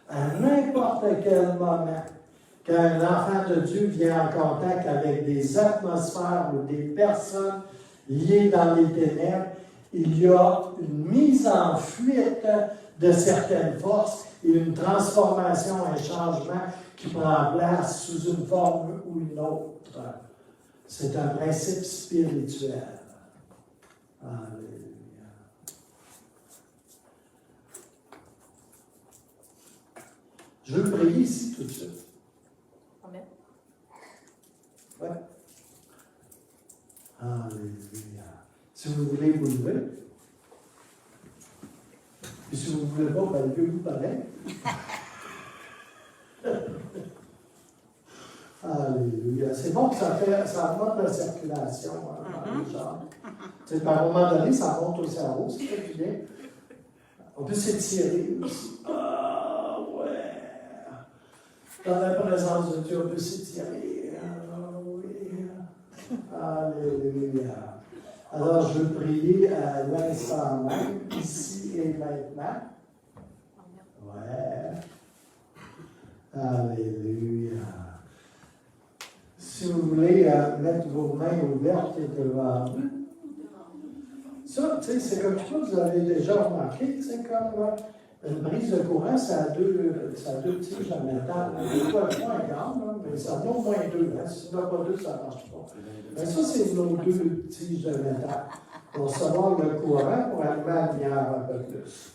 À n'importe quel moment, quand un enfant de Dieu vient en contact avec des atmosphères ou des personnes liées dans les ténèbres, il y a une mise en fuite de certaines forces et une transformation, un changement qui prend place sous une forme ou une autre. C'est un principe spirituel. Alléluia. Je veux prier ici tout de suite. Amen. Ouais. Alléluia. Si vous voulez, vous levez. Et si vous ne voulez pas, ben, levez-vous pareil. Alléluia. C'est bon que ça augmente la circulation dans les jambes. Tu sais, à un moment donné, ça monte au cerveau, c'est très bien. On peut s'étirer aussi. Ah, ouais. Dans la présence de Dieu, on peut s'étirer. Ah, oui. Alléluia. Alors, je veux prier à l'instant même, ici et maintenant. Ouais. Alléluia. Si vous voulez mettre vos mains ouvertes devant vous. Ça, tu sais, c'est comme ça, vous avez déjà remarqué, c'est comme une brise de courant, ça a deux tiges en métal. Des fois, moins grande, mais ça en a au moins 2. Hein. Si tu n'as pas 2, ça ne marche pas. Mais ça, c'est nos 2 tiges de métal. Pour recevoir le courant, pour allumer la lumière un peu plus.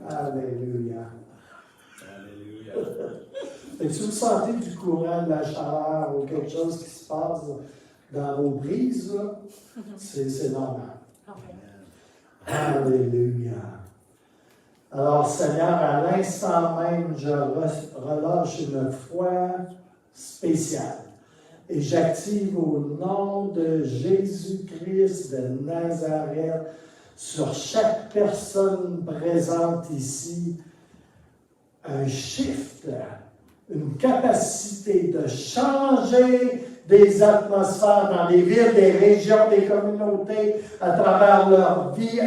Alléluia. Alléluia. Et si vous sentez du courant, de la chaleur ou quelque chose qui se passe dans vos brises, là, c'est normal. Alléluia. Alors, Seigneur, à l'instant même, je relâche une foi spéciale. Et j'active au nom de Jésus-Christ de Nazareth sur chaque personne présente ici un shift, une capacité de changer des atmosphères dans les villes, des régions, des communautés, à travers leur vie,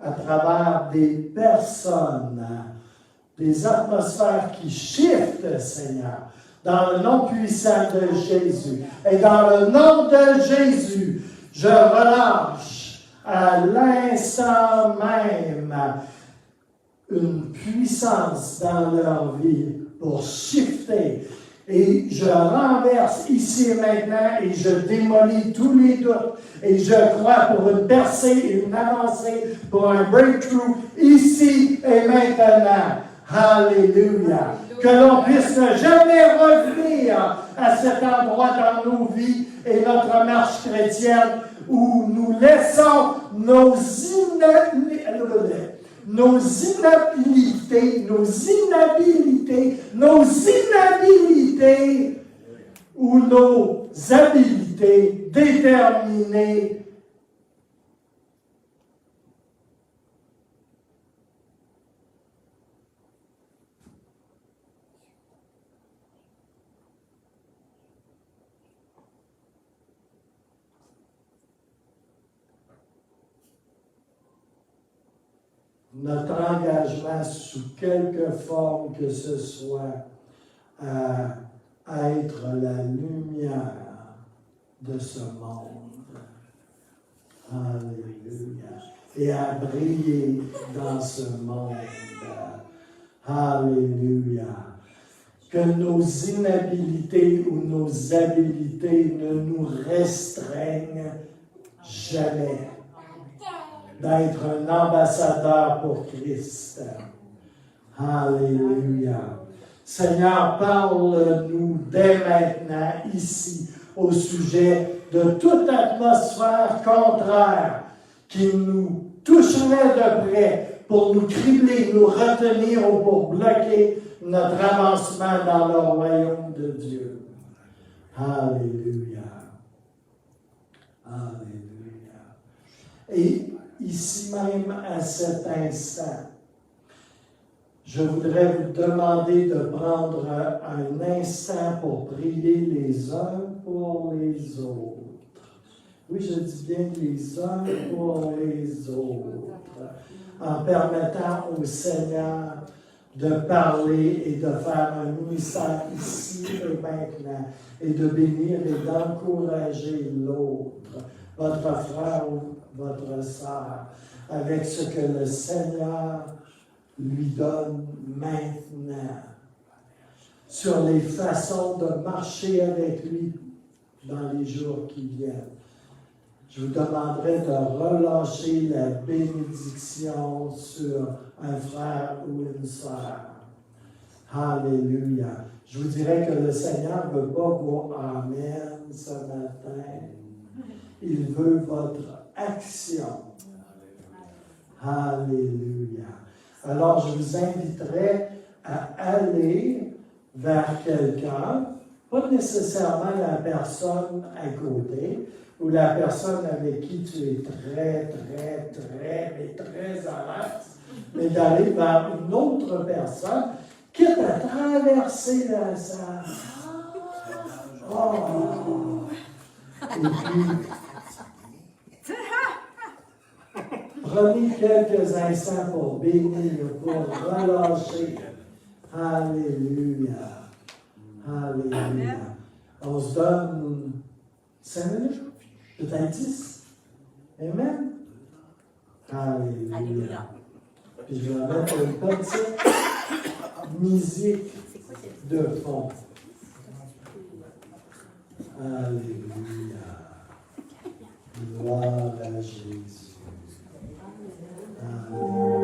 à travers des personnes, des atmosphères qui shiftent, Seigneur, dans le nom puissant de Jésus. Et dans le nom de Jésus, je relâche à l'instant même une puissance dans leur vie pour shifter. Et je renverse ici et maintenant et je démolis tous les doutes. Et je crois pour une percée et une avancée, pour un breakthrough ici et maintenant. Alléluia. Que l'on puisse ne jamais revenir à cet endroit dans nos vies et notre marche chrétienne où nous laissons nos inhabilités ou nos habilités déterminées notre engagement sous quelque forme que ce soit à être la lumière de ce monde. Alléluia. Et à briller dans ce monde. Alléluia. Que nos inhabilités ou nos habilités ne nous restreignent jamais d'être un ambassadeur pour Christ. Alléluia. Seigneur, parle-nous dès maintenant ici au sujet de toute atmosphère contraire qui nous toucherait de près pour nous cribler, nous retenir ou pour bloquer notre avancement dans le royaume de Dieu. Alléluia. Alléluia. Et ici même, à cet instant, je voudrais vous demander de prendre un instant pour prier les uns pour les autres. Oui, je dis bien les uns pour les autres, en permettant au Seigneur de parler et de faire un ministère ici et maintenant, et de bénir et d'encourager l'autre, votre frère ou votre sœur, avec ce que le Seigneur lui donne maintenant, sur les façons de marcher avec lui dans les jours qui viennent. Je vous demanderai de relâcher la bénédiction sur un frère ou une sœur. Alléluia. Je vous dirais que le Seigneur ne veut pas vos amen ce matin. Il veut votre action. Alléluia. Alors, je vous inviterai à aller vers quelqu'un, pas nécessairement la personne à côté, ou la personne avec qui tu es très à l'aise, mais d'aller vers une autre personne, quitte à traverser la salle. Oh! Et puis, prenez quelques instants pour bénir, pour relâcher. Alléluia. Alléluia. On se donne 5 minutes, peut-être 10. Amen. Alléluia. Alléluia. Puis je vais mettre une petite musique de fond. Alléluia. Gloire à Jésus. Alléluia.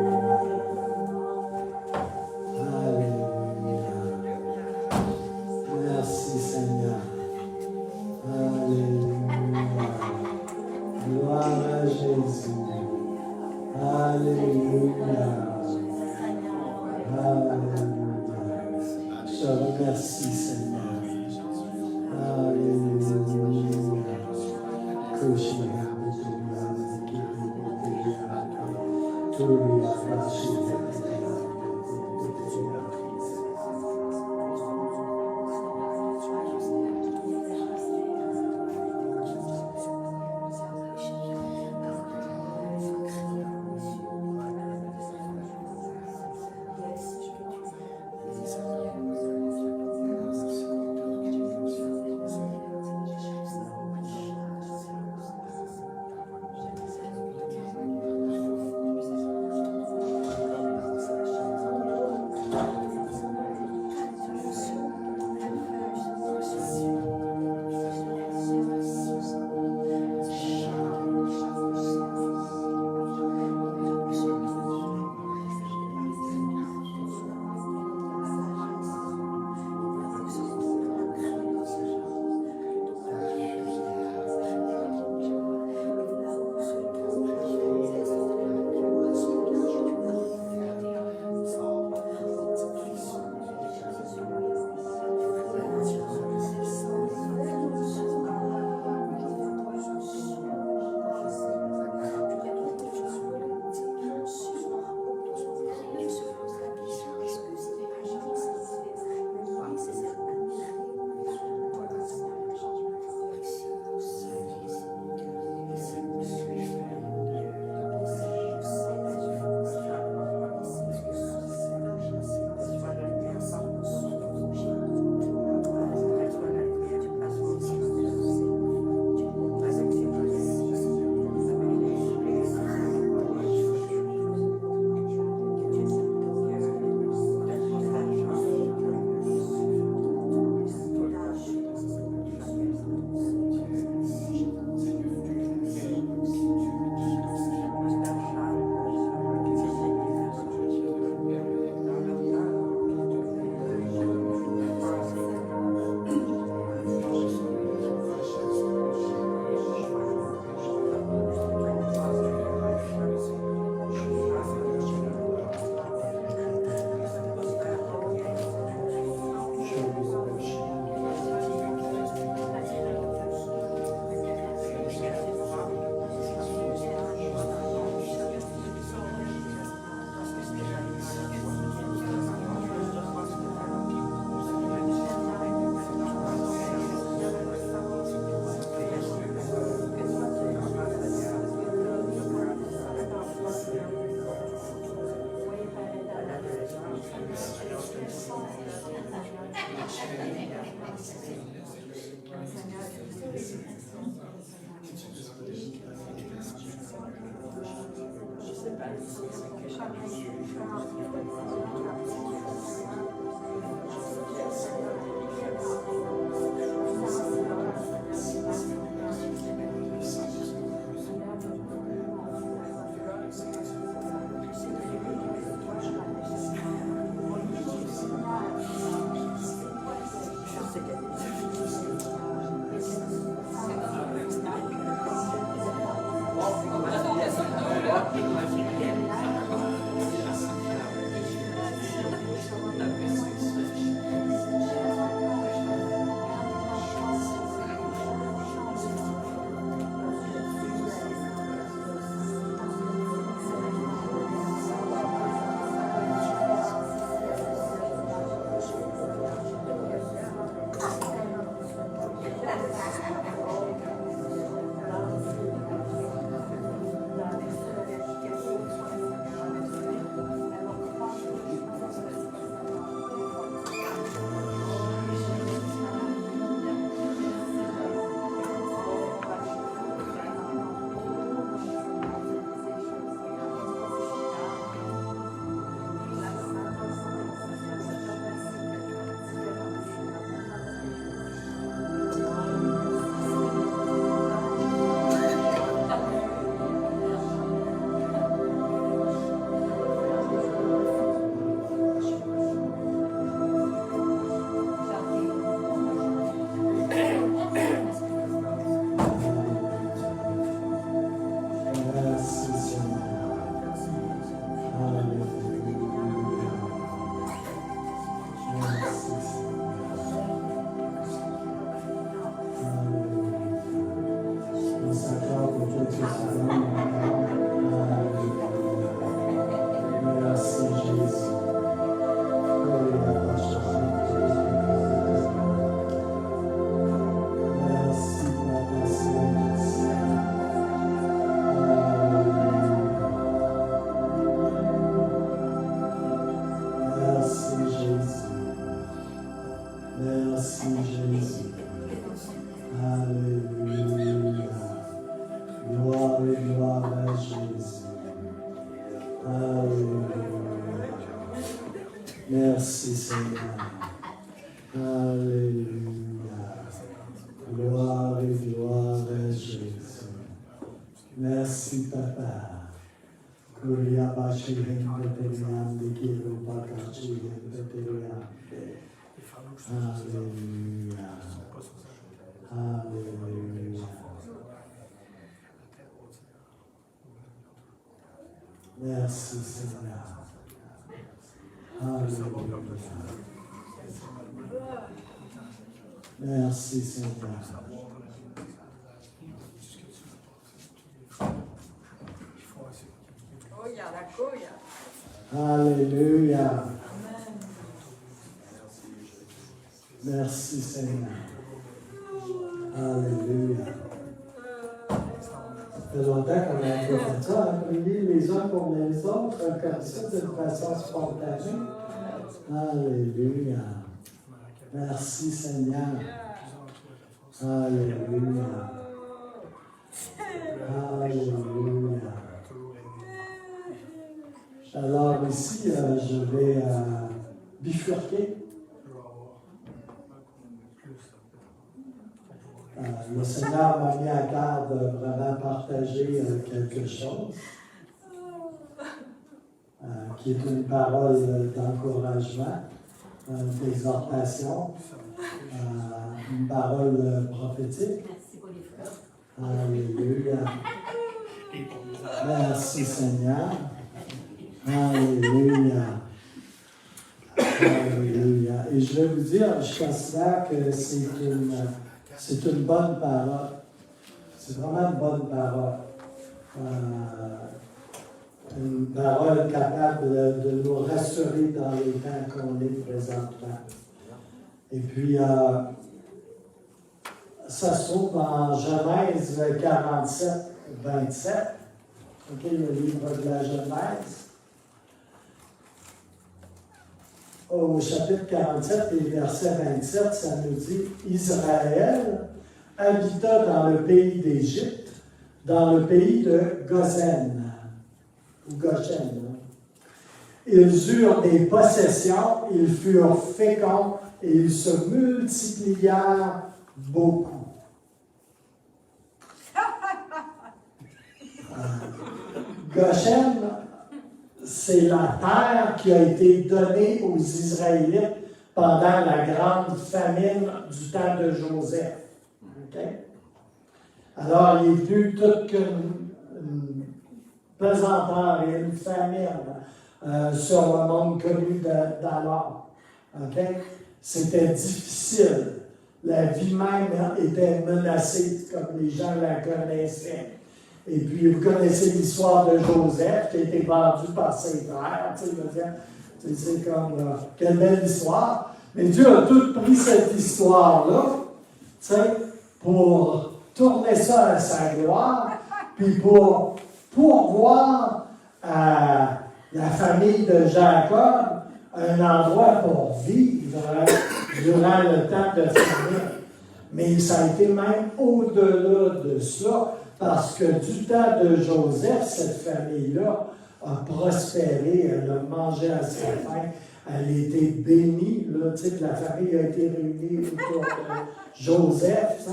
Merci Seigneur. Alléluia. Gloire à Jésus. Alléluia. Alléluia. Je te remercie Seigneur. Alléluia. Merci Seigneur. Alléluia. Gloire et gloire à Jésus. Merci Papa. Alléluia. Alléluia. Merci Seigneur. Alléluia. Merci Seigneur. Alléluia. Merci Seigneur. Alléluia. Ça fait longtemps qu'on a fait ça, hein, prier les uns pour les autres, comme ça, d'une façon spontanée. Alléluia. Merci Seigneur. Alléluia. Alléluia. Alors ici, je vais bifurquer. Le Seigneur m'a mis à cœur de vraiment partager quelque chose qui est une parole d'encouragement, d'exhortation, une parole prophétique. Merci pour les fleurs. Alléluia. Merci Seigneur. Alléluia. Alléluia. Et je vais vous dire, je considère que c'est une bonne parole. C'est vraiment une bonne parole. Une parole capable de nous rassurer dans les temps qu'on est présentement. Et puis, ça se trouve en Genèse 47, 27. OK, le livre de la Genèse. Au chapitre 47 et verset 27, ça nous dit « Israël habita dans le pays d'Égypte, dans le pays de Goshen, ou Goshen. Ils eurent des possessions, ils furent féconds et ils se multiplièrent beaucoup. Goshen, c'est la terre qui a été donnée aux Israélites pendant la grande famine du temps de Joseph. Okay? Alors, il est venu toute une pesanteur et une famine sur le monde connu d'alors. Okay? C'était difficile. La vie même était menacée, comme les gens la connaissaient. Et puis, vous connaissez l'histoire de Joseph qui a été vendu par ses frères. C'est comme, quelle belle histoire. Mais Dieu a tout pris cette histoire-là, pour tourner ça à sa gloire, puis pour pourvoir à la famille de Jacob un endroit pour vivre durant le temps de famine. Mais ça a été même au-delà de ça, parce que du temps de Joseph, cette famille-là a prospéré, elle a mangé à sa faim, elle a été bénie, là, la famille a été réunie autour de Joseph.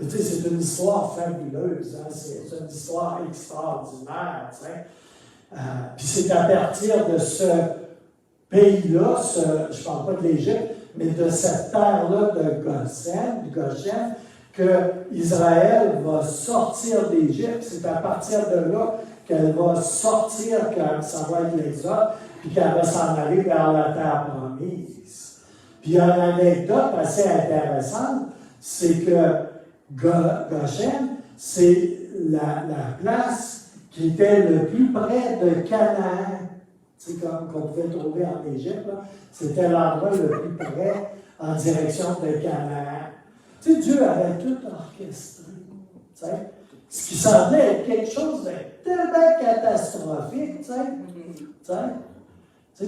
C'est une histoire fabuleuse, c'est une histoire extraordinaire. Puis c'est à partir de ce pays-là, je ne parle pas de l'Égypte, mais de cette terre-là de Goshen, que Israël va sortir d'Égypte. C'est à partir de là qu'elle va sortir, quand ça va être l'Exode, puis qu'elle va s'en aller vers la terre promise. Puis il y a une anecdote assez intéressante, c'est que Goshen, c'est la place qui était le plus près de Canaan. C'est comme qu'on pouvait trouver en Égypte, c'était l'endroit le plus près en direction de Canaan. Dieu avait tout orchestré. Ce qui semblait être quelque chose de tellement catastrophique.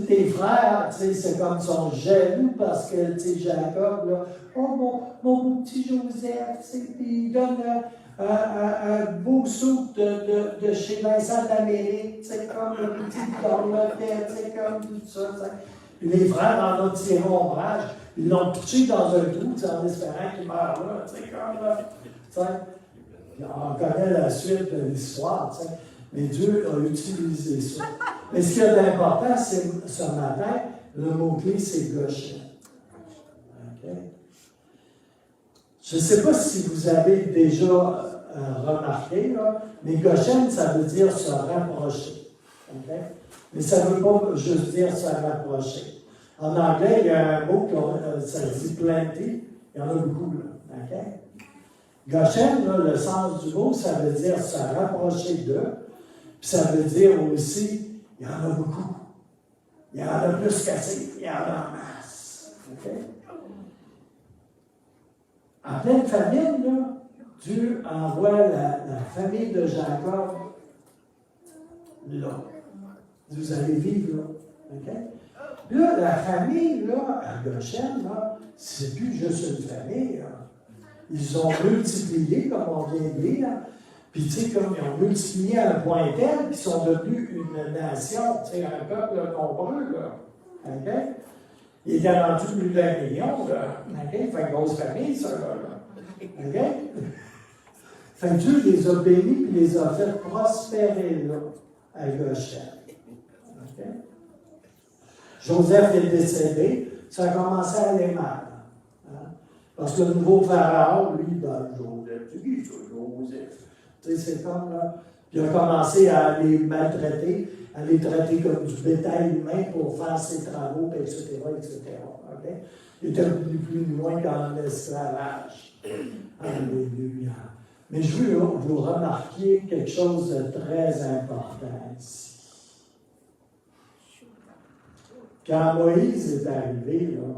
Tes frères, c'est comme ils sont jaloux parce que Jacob, là, oh mon petit Joseph, il donne un beau soupe de chez Vincent d'Amérique, comme le petit Dorlotet, comme tout ça. Puis les frères en ont tiré ombrage, ils l'ont pitché dans un trou en espérant qu'il meure là. On connaît la suite de l'histoire, mais Dieu a utilisé ça. Mais ce qu'il y a d'important, c'est ce matin, le mot-clé, c'est Goshen. Okay? Je ne sais pas si vous avez déjà remarqué, là, mais Goshen, ça veut dire se rapprocher. Okay? Mais ça ne veut pas juste dire se rapprocher. En anglais, il y a un mot, ça dit plenty, il y en a beaucoup. Là. Okay? Goshen, là, le sens du mot, ça veut dire se rapprocher d'eux, puis ça veut dire aussi, il y en a beaucoup. Il y en a plus qu'assez, il y en a en masse. Okay? En pleine famine, là, Dieu envoie la famille de Jacob là. Vous allez vivre là. Okay? Là, la famille, là, à Goshen, là, c'est plus juste une famille. Là. Ils ont multiplié, comme on vient de dire, puis tu sais, comme ils ont multiplié à un point tel qu'ils sont devenus une nation, tu sais, un peuple nombreux, là. Okay? Il était rendu plus d'1 million, là. Okay? Fait une grosse famille, ça, là. Okay? Fait que Dieu les a bénis et les a fait prospérer, là, à Goshen. Okay? Joseph est décédé, ça a commencé à aller mal. Hein? Parce que le nouveau pharaon, lui, Joseph, tu sais, c'est comme là. Puis il a commencé à les maltraiter, à les traiter comme du bétail humain pour faire ses travaux, etc., etc. Okay? Il était plus loin qu'en esclavage. Alléluia. Mais je veux vous remarquer quelque chose de très important ici. Quand Moïse est arrivé, là,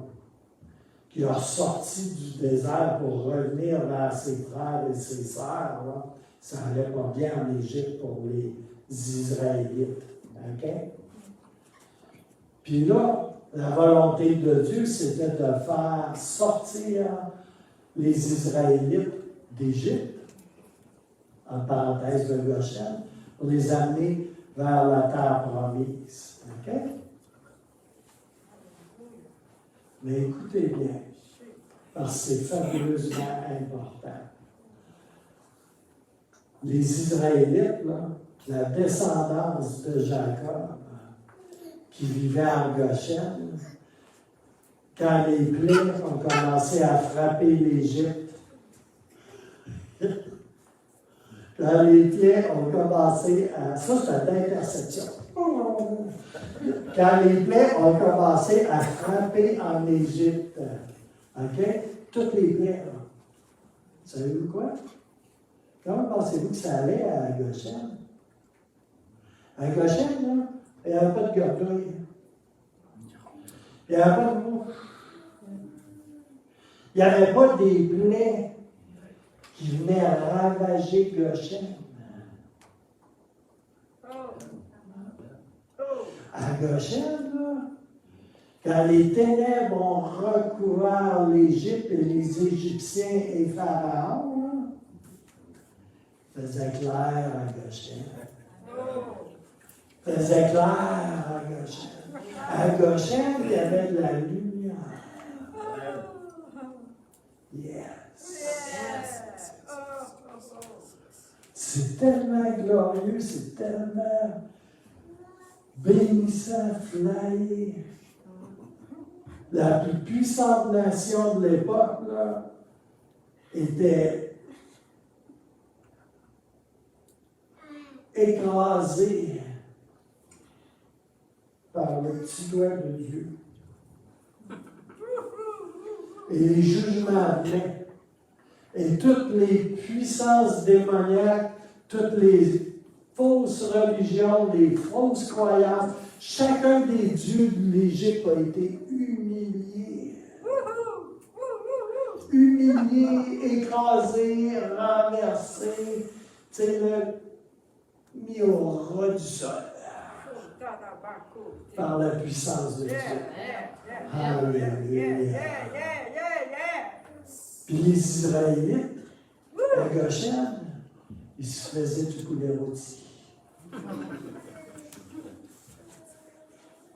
qui a sorti du désert pour revenir vers ses frères et ses sœurs, là, ça n'allait pas bien en Égypte pour les Israélites. OK? Puis là, la volonté de Dieu, c'était de faire sortir les Israélites d'Égypte, en parenthèse de Goshen, pour les amener vers la terre promise. OK? Mais écoutez bien, parce que c'est fabuleusement important. Les Israélites, là, la descendance de Jacob, qui vivait en Goshen, quand les plaies ont commencé à frapper l'Égypte, quand les plaies ont commencé à... Ça, c'est l'interception. Quand les plaies ont commencé à frapper en Égypte, OK? Toutes les plaies, là. Savez-vous quoi? Comment pensez-vous que ça allait à Goshen? À Goshen, là, il n'y avait pas de grenouille. Il n'y avait pas de mouche. Il n'y avait pas des plaies qui venaient ravager Goshen. À Goshen, là, quand les ténèbres ont recouvert l'Égypte et les Égyptiens et Pharaon, là, faisait clair à Goshen. Faisait clair à Goshen. À Goshen, il y avait de la lumière. Yes. C'est tellement glorieux, c'est tellement bénissant, flyé. La plus puissante nation de l'époque, là, était écrasée par le petit doigt de Dieu. Et les jugements venaient. Et toutes les puissances démoniaques, toutes les fausses religions, les fausses croyances, chacun des dieux de l'Égypte a été humilié. Humilié, écrasé, renversé, tu sais, mis au ras du sol par la puissance de Dieu. Alléluia. Puis les Israélites, à Goshen, ils se faisaient du poulet rôti.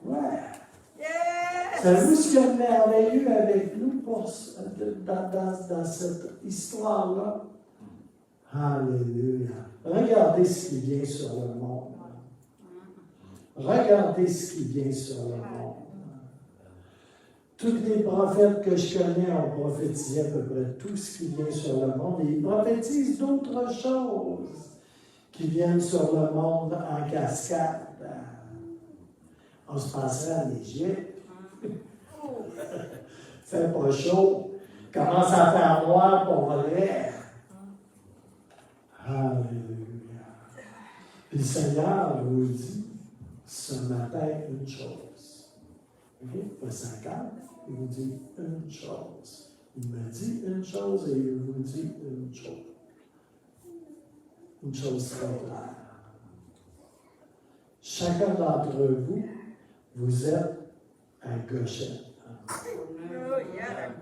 Ouais. Savez-vous ce qu'il y a de merveilleux avec nous dans cette histoire-là? Alléluia. Regardez ce qui vient sur le monde. Regardez ce qui vient sur le monde. Tous les prophètes que je connais ont prophétisé à peu près tout ce qui vient sur le monde. Et ils prophétisent d'autres choses qui viennent sur le monde en cascade. On se passerait en Égypte. Fait pas chaud. Commence à faire noir pour vrai. Alléluia. Puis le Seigneur vous dit ce matin une chose. Okay? Pas 50, il vous dit une chose. Il me dit une chose et il vous dit une chose. Une chose très claire. Chacun d'entre vous, vous êtes à Goshen.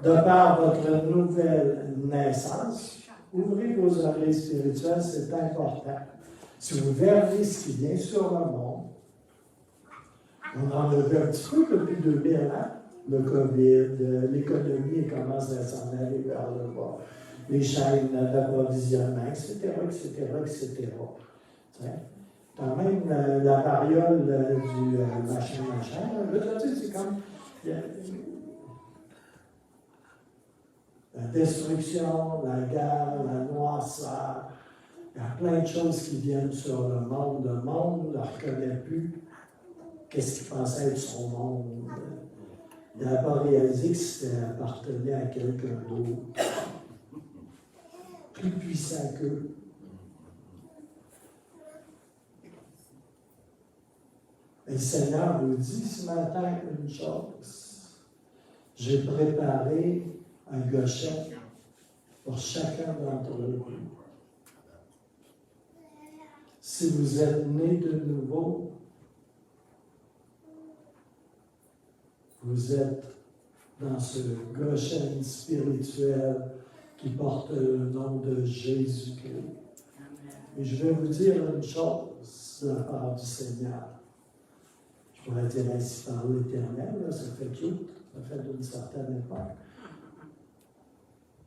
De par votre nouvelle naissance, ouvrez vos oreilles spirituelles, c'est important. Si vous verrez ce qui vient sur le monde, on en a vu un petit peu depuis 2000 ans, le COVID, l'économie commence à s'en aller vers le bas, les chaînes d'approvisionnement, etc., etc., etc. Quand même la variole du machin, là, c'est comme la destruction, la guerre, la noirceur. Il y a plein de choses qui viennent sur le monde. Le monde ne reconnaît plus qu'est-ce qu'il pensait être son monde. Il n'a pas réalisé que c'était appartenait à quelqu'un d'autre, plus puissant qu'eux. Et le Seigneur nous dit ce matin une chose. J'ai préparé un Goshen pour chacun d'entre vous. Si vous êtes nés de nouveau, vous êtes dans ce Goshen spirituel qui porte le nom de Jésus-Christ. Et je vais vous dire une chose de la part du Seigneur. Je pourrais dire ainsi par l'Éternel, là, ça fait cute, ça fait d'une certaine époque.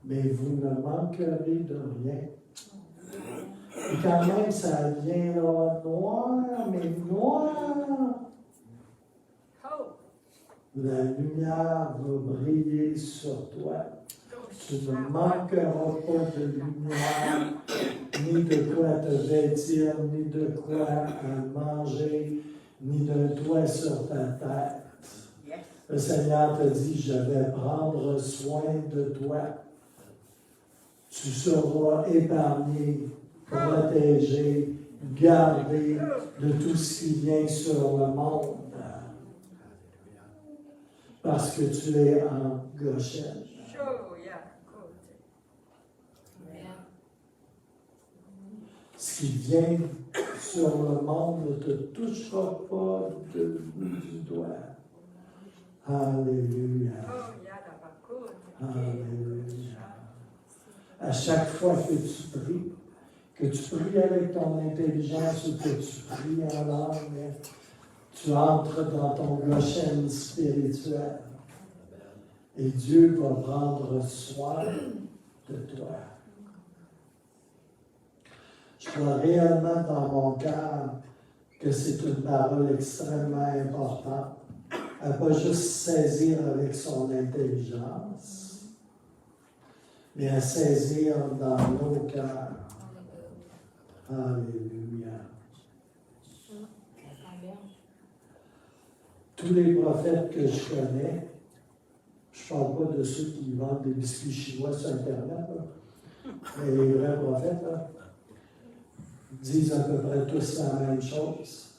Mais vous ne manquerez de rien. Et quand même, ça vient là, noir, mais noir. Oh, La lumière va briller sur toi. Tu ne manqueras pas de lumière, ni de quoi te vêtir, ni de quoi manger, ni d'un toit sur ta tête. Le Seigneur te dit, je vais prendre soin de toi. Tu seras épargné, protégé, gardé de tout ce qui vient sur le monde. Parce que tu es en Goshen. oh, yeah, good. Ce qui vient sur le monde ne te touchera pas du bout du doigt. Alléluia. Oh, yeah, that was good. Alléluia. À chaque fois que tu pries avec ton intelligence ou que tu pries en langue, tu entres dans ton Goshen spirituel. Et Dieu va prendre soin de toi. Je crois réellement dans mon cœur que c'est une parole extrêmement importante. À ne pas juste saisir avec son intelligence, mais à saisir dans nos cœurs. Alléluia. Tous les prophètes que je connais, je ne parle pas de ceux qui vendent des biscuits chinois sur Internet, là, mais les vrais prophètes, là, disent à peu près tous la même chose.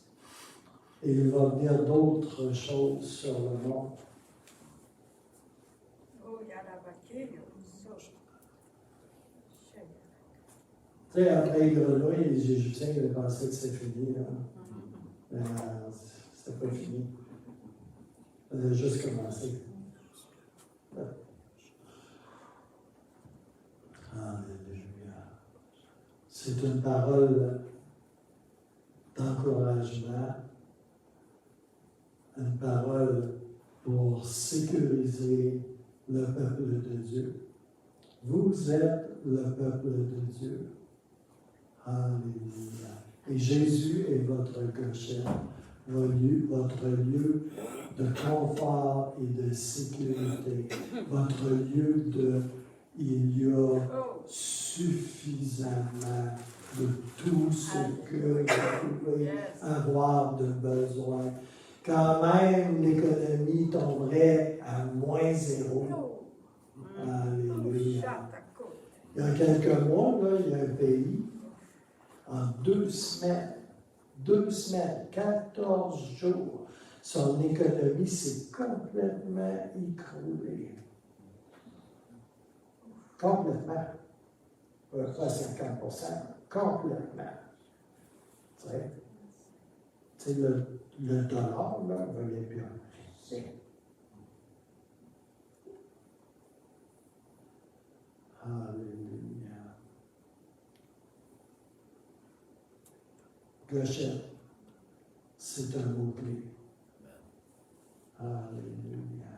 Et il va venir d'autres choses sur le monde. Oh, yeah, that was good. So, Tu sais, après les grenouilles, les Égyptiens, ils pensaient que c'était fini. Là. Mais c'était pas fini. Ça avait juste commencé. Alléluia. C'est une parole d'encouragement, une parole pour sécuriser le peuple de Dieu. Vous êtes le peuple de Dieu. Alléluia. Et Jésus est votre Goshen, votre lieu de confort et de sécurité, votre lieu de... Il y a suffisamment de tout ce que vous pouvez avoir de besoin. Quand même l'économie tomberait à moins zéro. Alléluia. Il y a quelques mois, là, il y a un pays, en 2 semaines, 14 jours, son économie s'est complètement écroulée. Complètement. Pas 50%, complètement. Tu sais, le dollar, là, va bien plus rien. Alléluia. Goshen, c'est un mot-clé. Alléluia.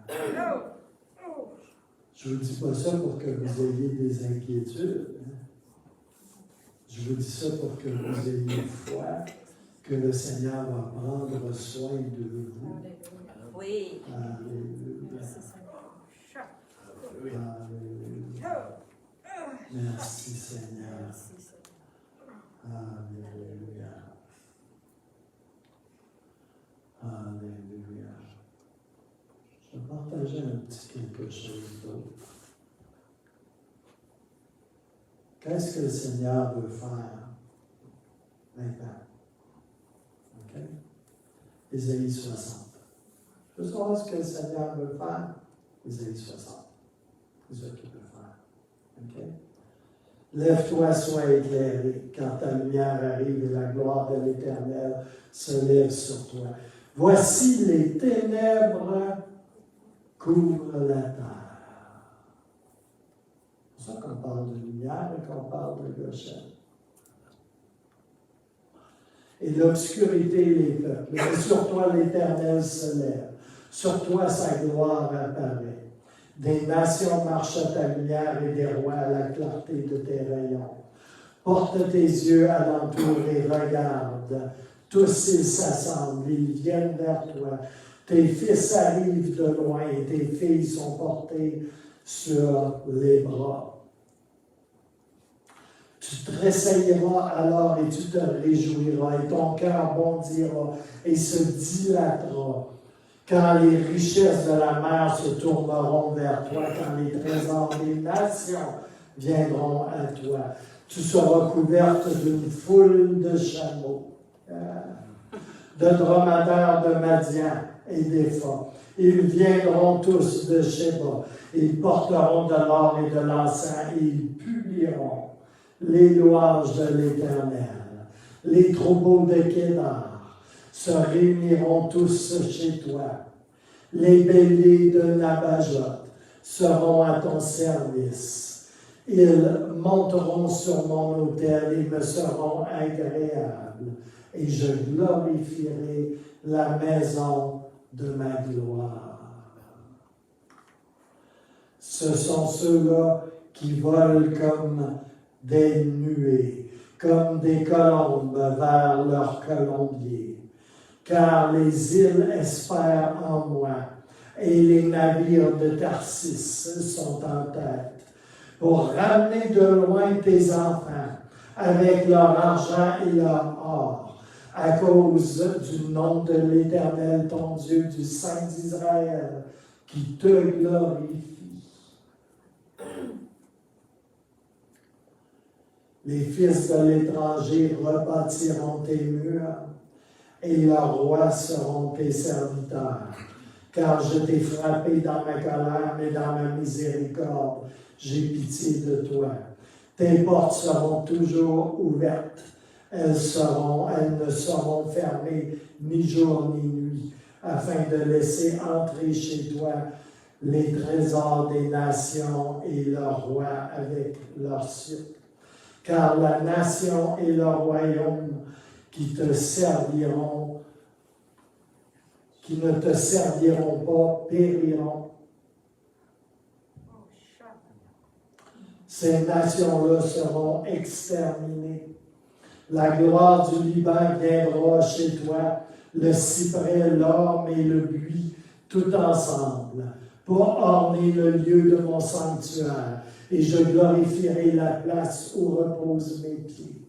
Je ne vous dis pas ça pour que vous ayez des inquiétudes. Je vous dis ça pour que vous ayez foi que le Seigneur va prendre soin de vous. Oui. Alléluia. Alléluia. Merci Seigneur. Alléluia. Alléluia. Je vais partager un petit quelque chose d'autre. Qu'est-ce que le Seigneur veut faire maintenant? OK? Ésaïe 60. Je veux savoir ce que le Seigneur veut faire. Ésaïe 60. C'est ce qu'il veut faire. OK? Lève-toi, sois éclairé, car ta lumière arrive et la gloire de l'Éternel se lève sur toi. Voici les ténèbres couvrent la terre. ça qu'on parle de lumière et qu'on parle de Goshen. Et l'obscurité les peuples. Mais sur toi l'Éternel se lève. Sur toi sa gloire apparaît. Des nations marchent à ta lumière et des rois à la clarté de tes rayons. Porte tes yeux alentour et regarde. Tous ils s'assemblent, ils viennent vers toi. Tes fils arrivent de loin et tes filles sont portées sur les bras. Tu tressailleras alors et tu te réjouiras et ton cœur bondira et se dilatera. Quand les richesses de la mer se tourneront vers toi, quand les trésors des nations viendront à toi, tu seras couverte d'une foule de chameaux, de dromadaires de Madian et d'Épha. Ils viendront tous de Sheba, ils porteront de l'or et de l'encens et ils publieront les louanges de l'Éternel. Les troupeaux de Kédar se réuniront tous chez toi. Les béliers de Nabajot seront à ton service. Ils monteront sur mon autel et me seront agréables, et je glorifierai la maison de ma gloire. Ce sont ceux-là qui volent comme des nuées, comme des colombes vers leur colombier. Car les îles espèrent en moi, et les navires de Tarsis sont en tête, pour ramener de loin tes enfants, avec leur argent et leur or, à cause du nom de l'Éternel, ton Dieu, du Saint d'Israël, qui te glorifie. Les fils de l'étranger rebâtiront tes murs, et leurs rois seront tes serviteurs. Car je t'ai frappé dans ma colère, mais dans ma miséricorde, j'ai pitié de toi. Tes portes seront toujours ouvertes. Elles ne seront fermées ni jour ni nuit, afin de laisser entrer chez toi les trésors des nations et leurs rois avec leurs suites. Car la nation et le royaume qui ne te serviront pas périront. Ces nations-là seront exterminées. La gloire du Liban viendra chez toi, le cyprès, l'orme et le buis, tout ensemble, pour orner le lieu de mon sanctuaire, et je glorifierai la place où reposent mes pieds.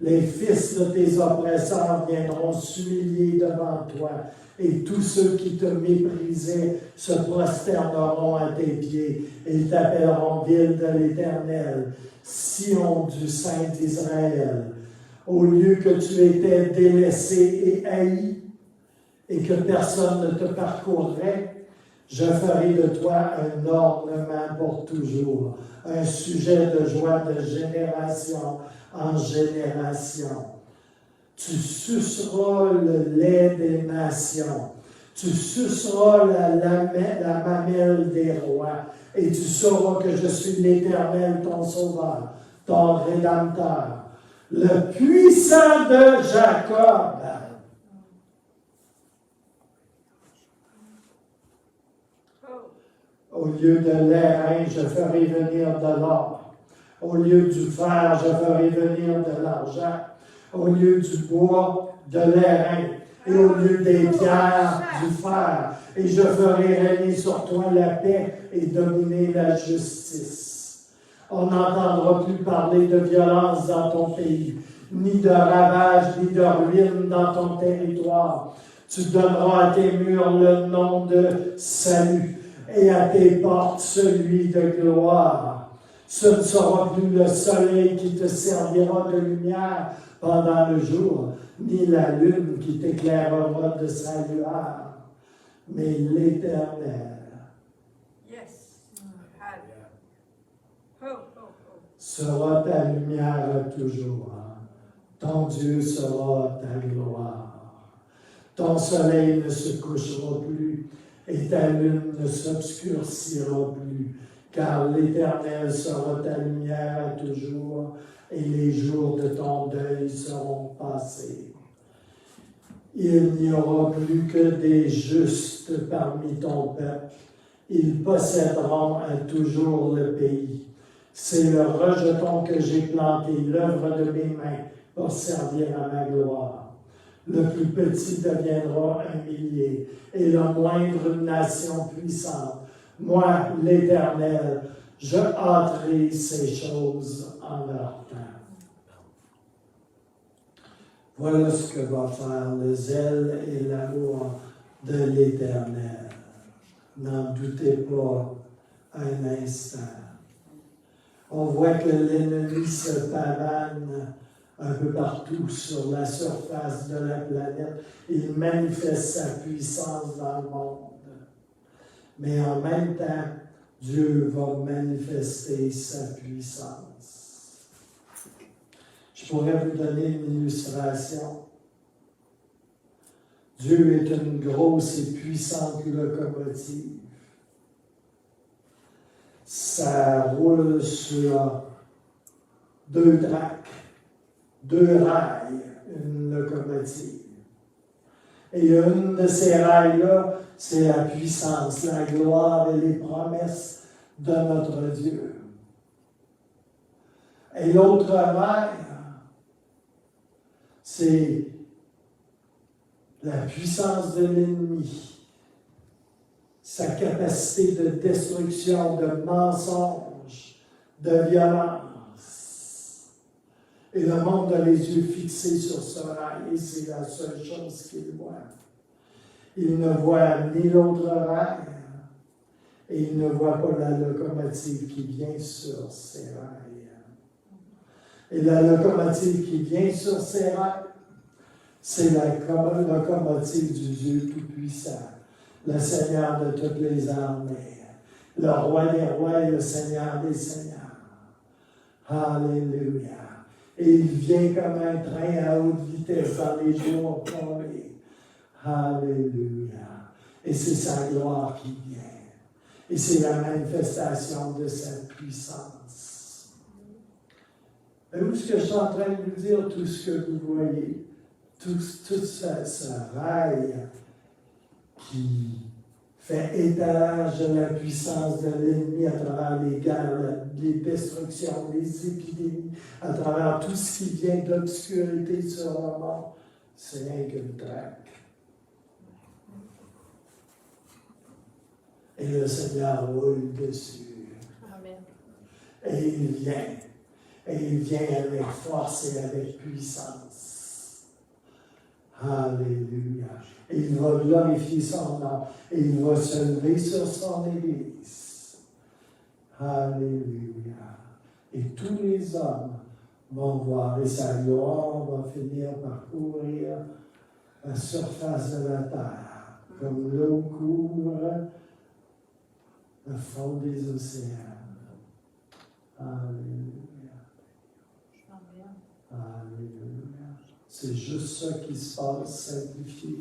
Les fils de tes oppresseurs viendront s'humilier devant toi, et tous ceux qui te méprisaient se prosterneront à tes pieds. Ils t'appelleront ville de l'Éternel, Sion du Saint d'Israël. Au lieu que tu étais délaissé et haï, et que personne ne te parcourrait, je ferai de toi un ornement pour toujours, un sujet de joie de génération en génération. Tu suceras le lait des nations, tu suceras la mamelle des rois, et tu sauras que je suis l'Éternel, ton sauveur, ton rédempteur, le puissant de Jacob. Au lieu de l'airain, je ferai venir de l'or. Au lieu du fer, je ferai venir de l'argent. Au lieu du bois, de l'airain. Et au lieu des pierres, du fer. Et je ferai régner sur toi la paix et dominer la justice. On n'entendra plus parler de violence dans ton pays, ni de ravage, ni de ruine dans ton territoire. Tu donneras à tes murs le nom de salut, et à tes portes celui de gloire. Ce ne sera plus le soleil qui te servira de lumière pendant le jour, ni la lune qui t'éclairera de sa lueur, mais l'Éternel sera ta lumière toujours. Ton Dieu sera ta gloire. Ton soleil ne se couchera plus, et ta lune ne s'obscurcira plus, car l'Éternel sera ta lumière à toujours, et les jours de ton deuil seront passés. Il n'y aura plus que des justes parmi ton peuple. Ils posséderont à toujours le pays. C'est le rejeton que j'ai planté, l'œuvre de mes mains, pour servir à ma gloire. Le plus petit deviendra un millier, et le moindre une nation puissante. Moi, l'Éternel, je hâterai ces choses en leur temps. Voilà ce que va faire le zèle et l'amour de l'Éternel. N'en doutez pas un instant. On voit que l'ennemi se pavane un peu partout sur la surface de la planète. Il manifeste sa puissance dans le monde. Mais en même temps, Dieu va manifester sa puissance. Je pourrais vous donner une illustration. Dieu est une grosse et puissante locomotive. Ça roule sur 2 tracks, 2 rails, une locomotive. Et une de ces rails-là, c'est la puissance, la gloire et les promesses de notre Dieu. Et l'autre rail, c'est la puissance de l'ennemi, sa capacité de destruction, de mensonge, de violence. Et le monde a les yeux fixés sur ce rail, et c'est la seule chose qu'il voit. Il ne voit ni l'autre rail, et il ne voit pas la locomotive qui vient sur ces rails. Et la locomotive qui vient sur ces rails, c'est la locomotive du Dieu Tout-Puissant, le Seigneur de toutes les armées, le Roi des rois et le Seigneur des seigneurs. Alléluia. Et il vient comme un train à haute vitesse dans les jours tombés. Alléluia. Et c'est sa gloire qui vient. Et c'est la manifestation de sa puissance. Vous, ce que je suis en train de vous dire, tout ce que vous voyez, tout ce rail qui fait étalage de la puissance de l'ennemi à travers les guerres, les destructions, les épidémies, à travers tout ce qui vient de l'obscurité sur le monde, c'est rien qu'une traque. Et le Seigneur roule dessus. Amen. Et il vient. Et il vient avec force et avec puissance. Alléluia. Et il va glorifier son nom. Et il va se lever sur son Église. Alléluia. Et tous les hommes vont voir. Et sa gloire va finir par couvrir la surface de la terre. Comme l'eau couvre le fond des océans. Alléluia. Alléluia. C'est juste ça qui se passe, simplifié,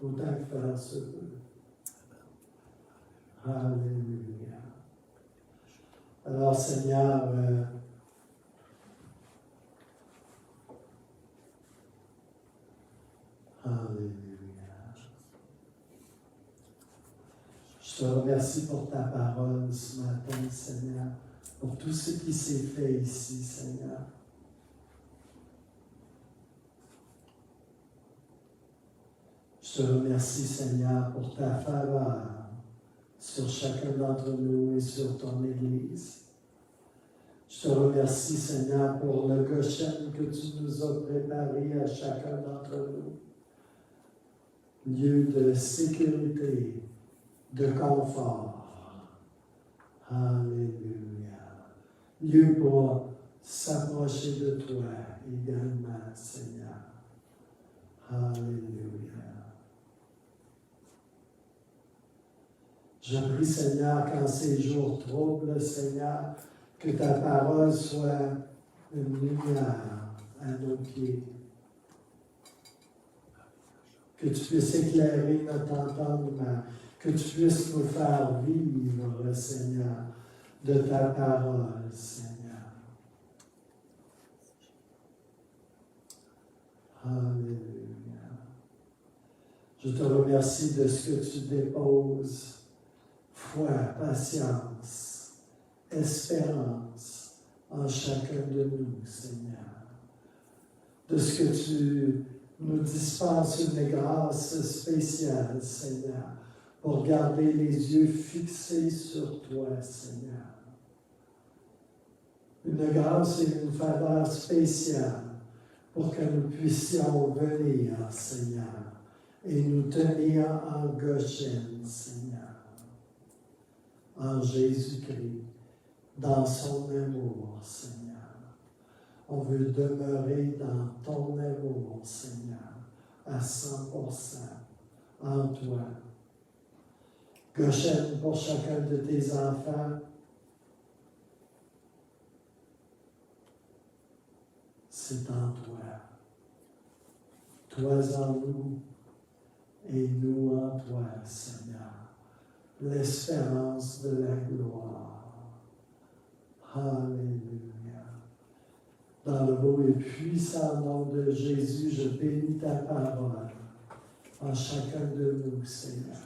autant que faire se peut. Alléluia. Alors, Seigneur, alléluia. Je te remercie pour ta parole ce matin, Seigneur, pour tout ce qui s'est fait ici, Seigneur. Je te remercie, Seigneur, pour ta faveur sur chacun d'entre nous et sur ton Église. Je te remercie, Seigneur, pour le Goshen que tu nous as préparé à chacun d'entre nous. Lieu de sécurité, de confort. Alléluia. Lieu pour s'approcher de toi également, Seigneur. Alléluia. Je prie, Seigneur, qu'en ces jours troubles, Seigneur, que ta parole soit une lumière à nos pieds. Que tu puisses éclairer notre entendement. Que tu puisses nous faire vivre, Seigneur, de ta parole, Seigneur. Alléluia. Je te remercie de ce que tu déposes. Foi, patience, espérance en chacun de nous, Seigneur. De ce que tu nous dispenses une grâce spéciale, Seigneur, pour garder les yeux fixés sur toi, Seigneur. Une grâce et une faveur spéciale pour que nous puissions venir, Seigneur, et nous tenir en Goshen, Seigneur, en Jésus-Christ, dans son amour, Seigneur. On veut demeurer dans ton amour, Seigneur, à 100%, en toi. Goshen pour chacun de tes enfants. C'est en toi. Toi en nous et nous en toi, Seigneur. L'espérance de la gloire. Alléluia. Dans le beau et puissant nom de Jésus, je bénis ta parole en chacun de nous, Seigneur.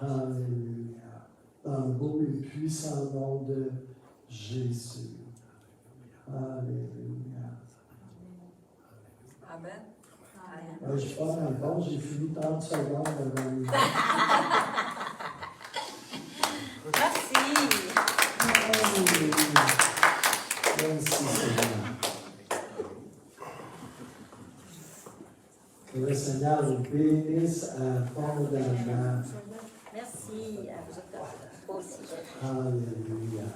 Alléluia. Dans le beau et puissant nom de Jésus. Alléluia. Amen. Je suis pas mal bon, j'ai fini 30 secondes avant le Merci. Merci, Seigneur. Que le Seigneur nous bénisse abondamment. Merci à vous autres. Moi aussi. Alléluia.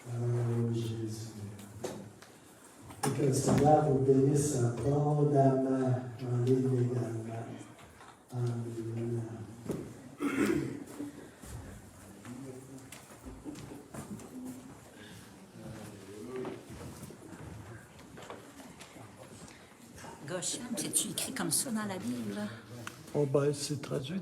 Oh Jésus. Et que le Seigneur nous bénisse abondamment en ligne également. Alléluia. Goshen, c'est-tu écrit comme ça dans la Bible? Oh ben, c'est traduit.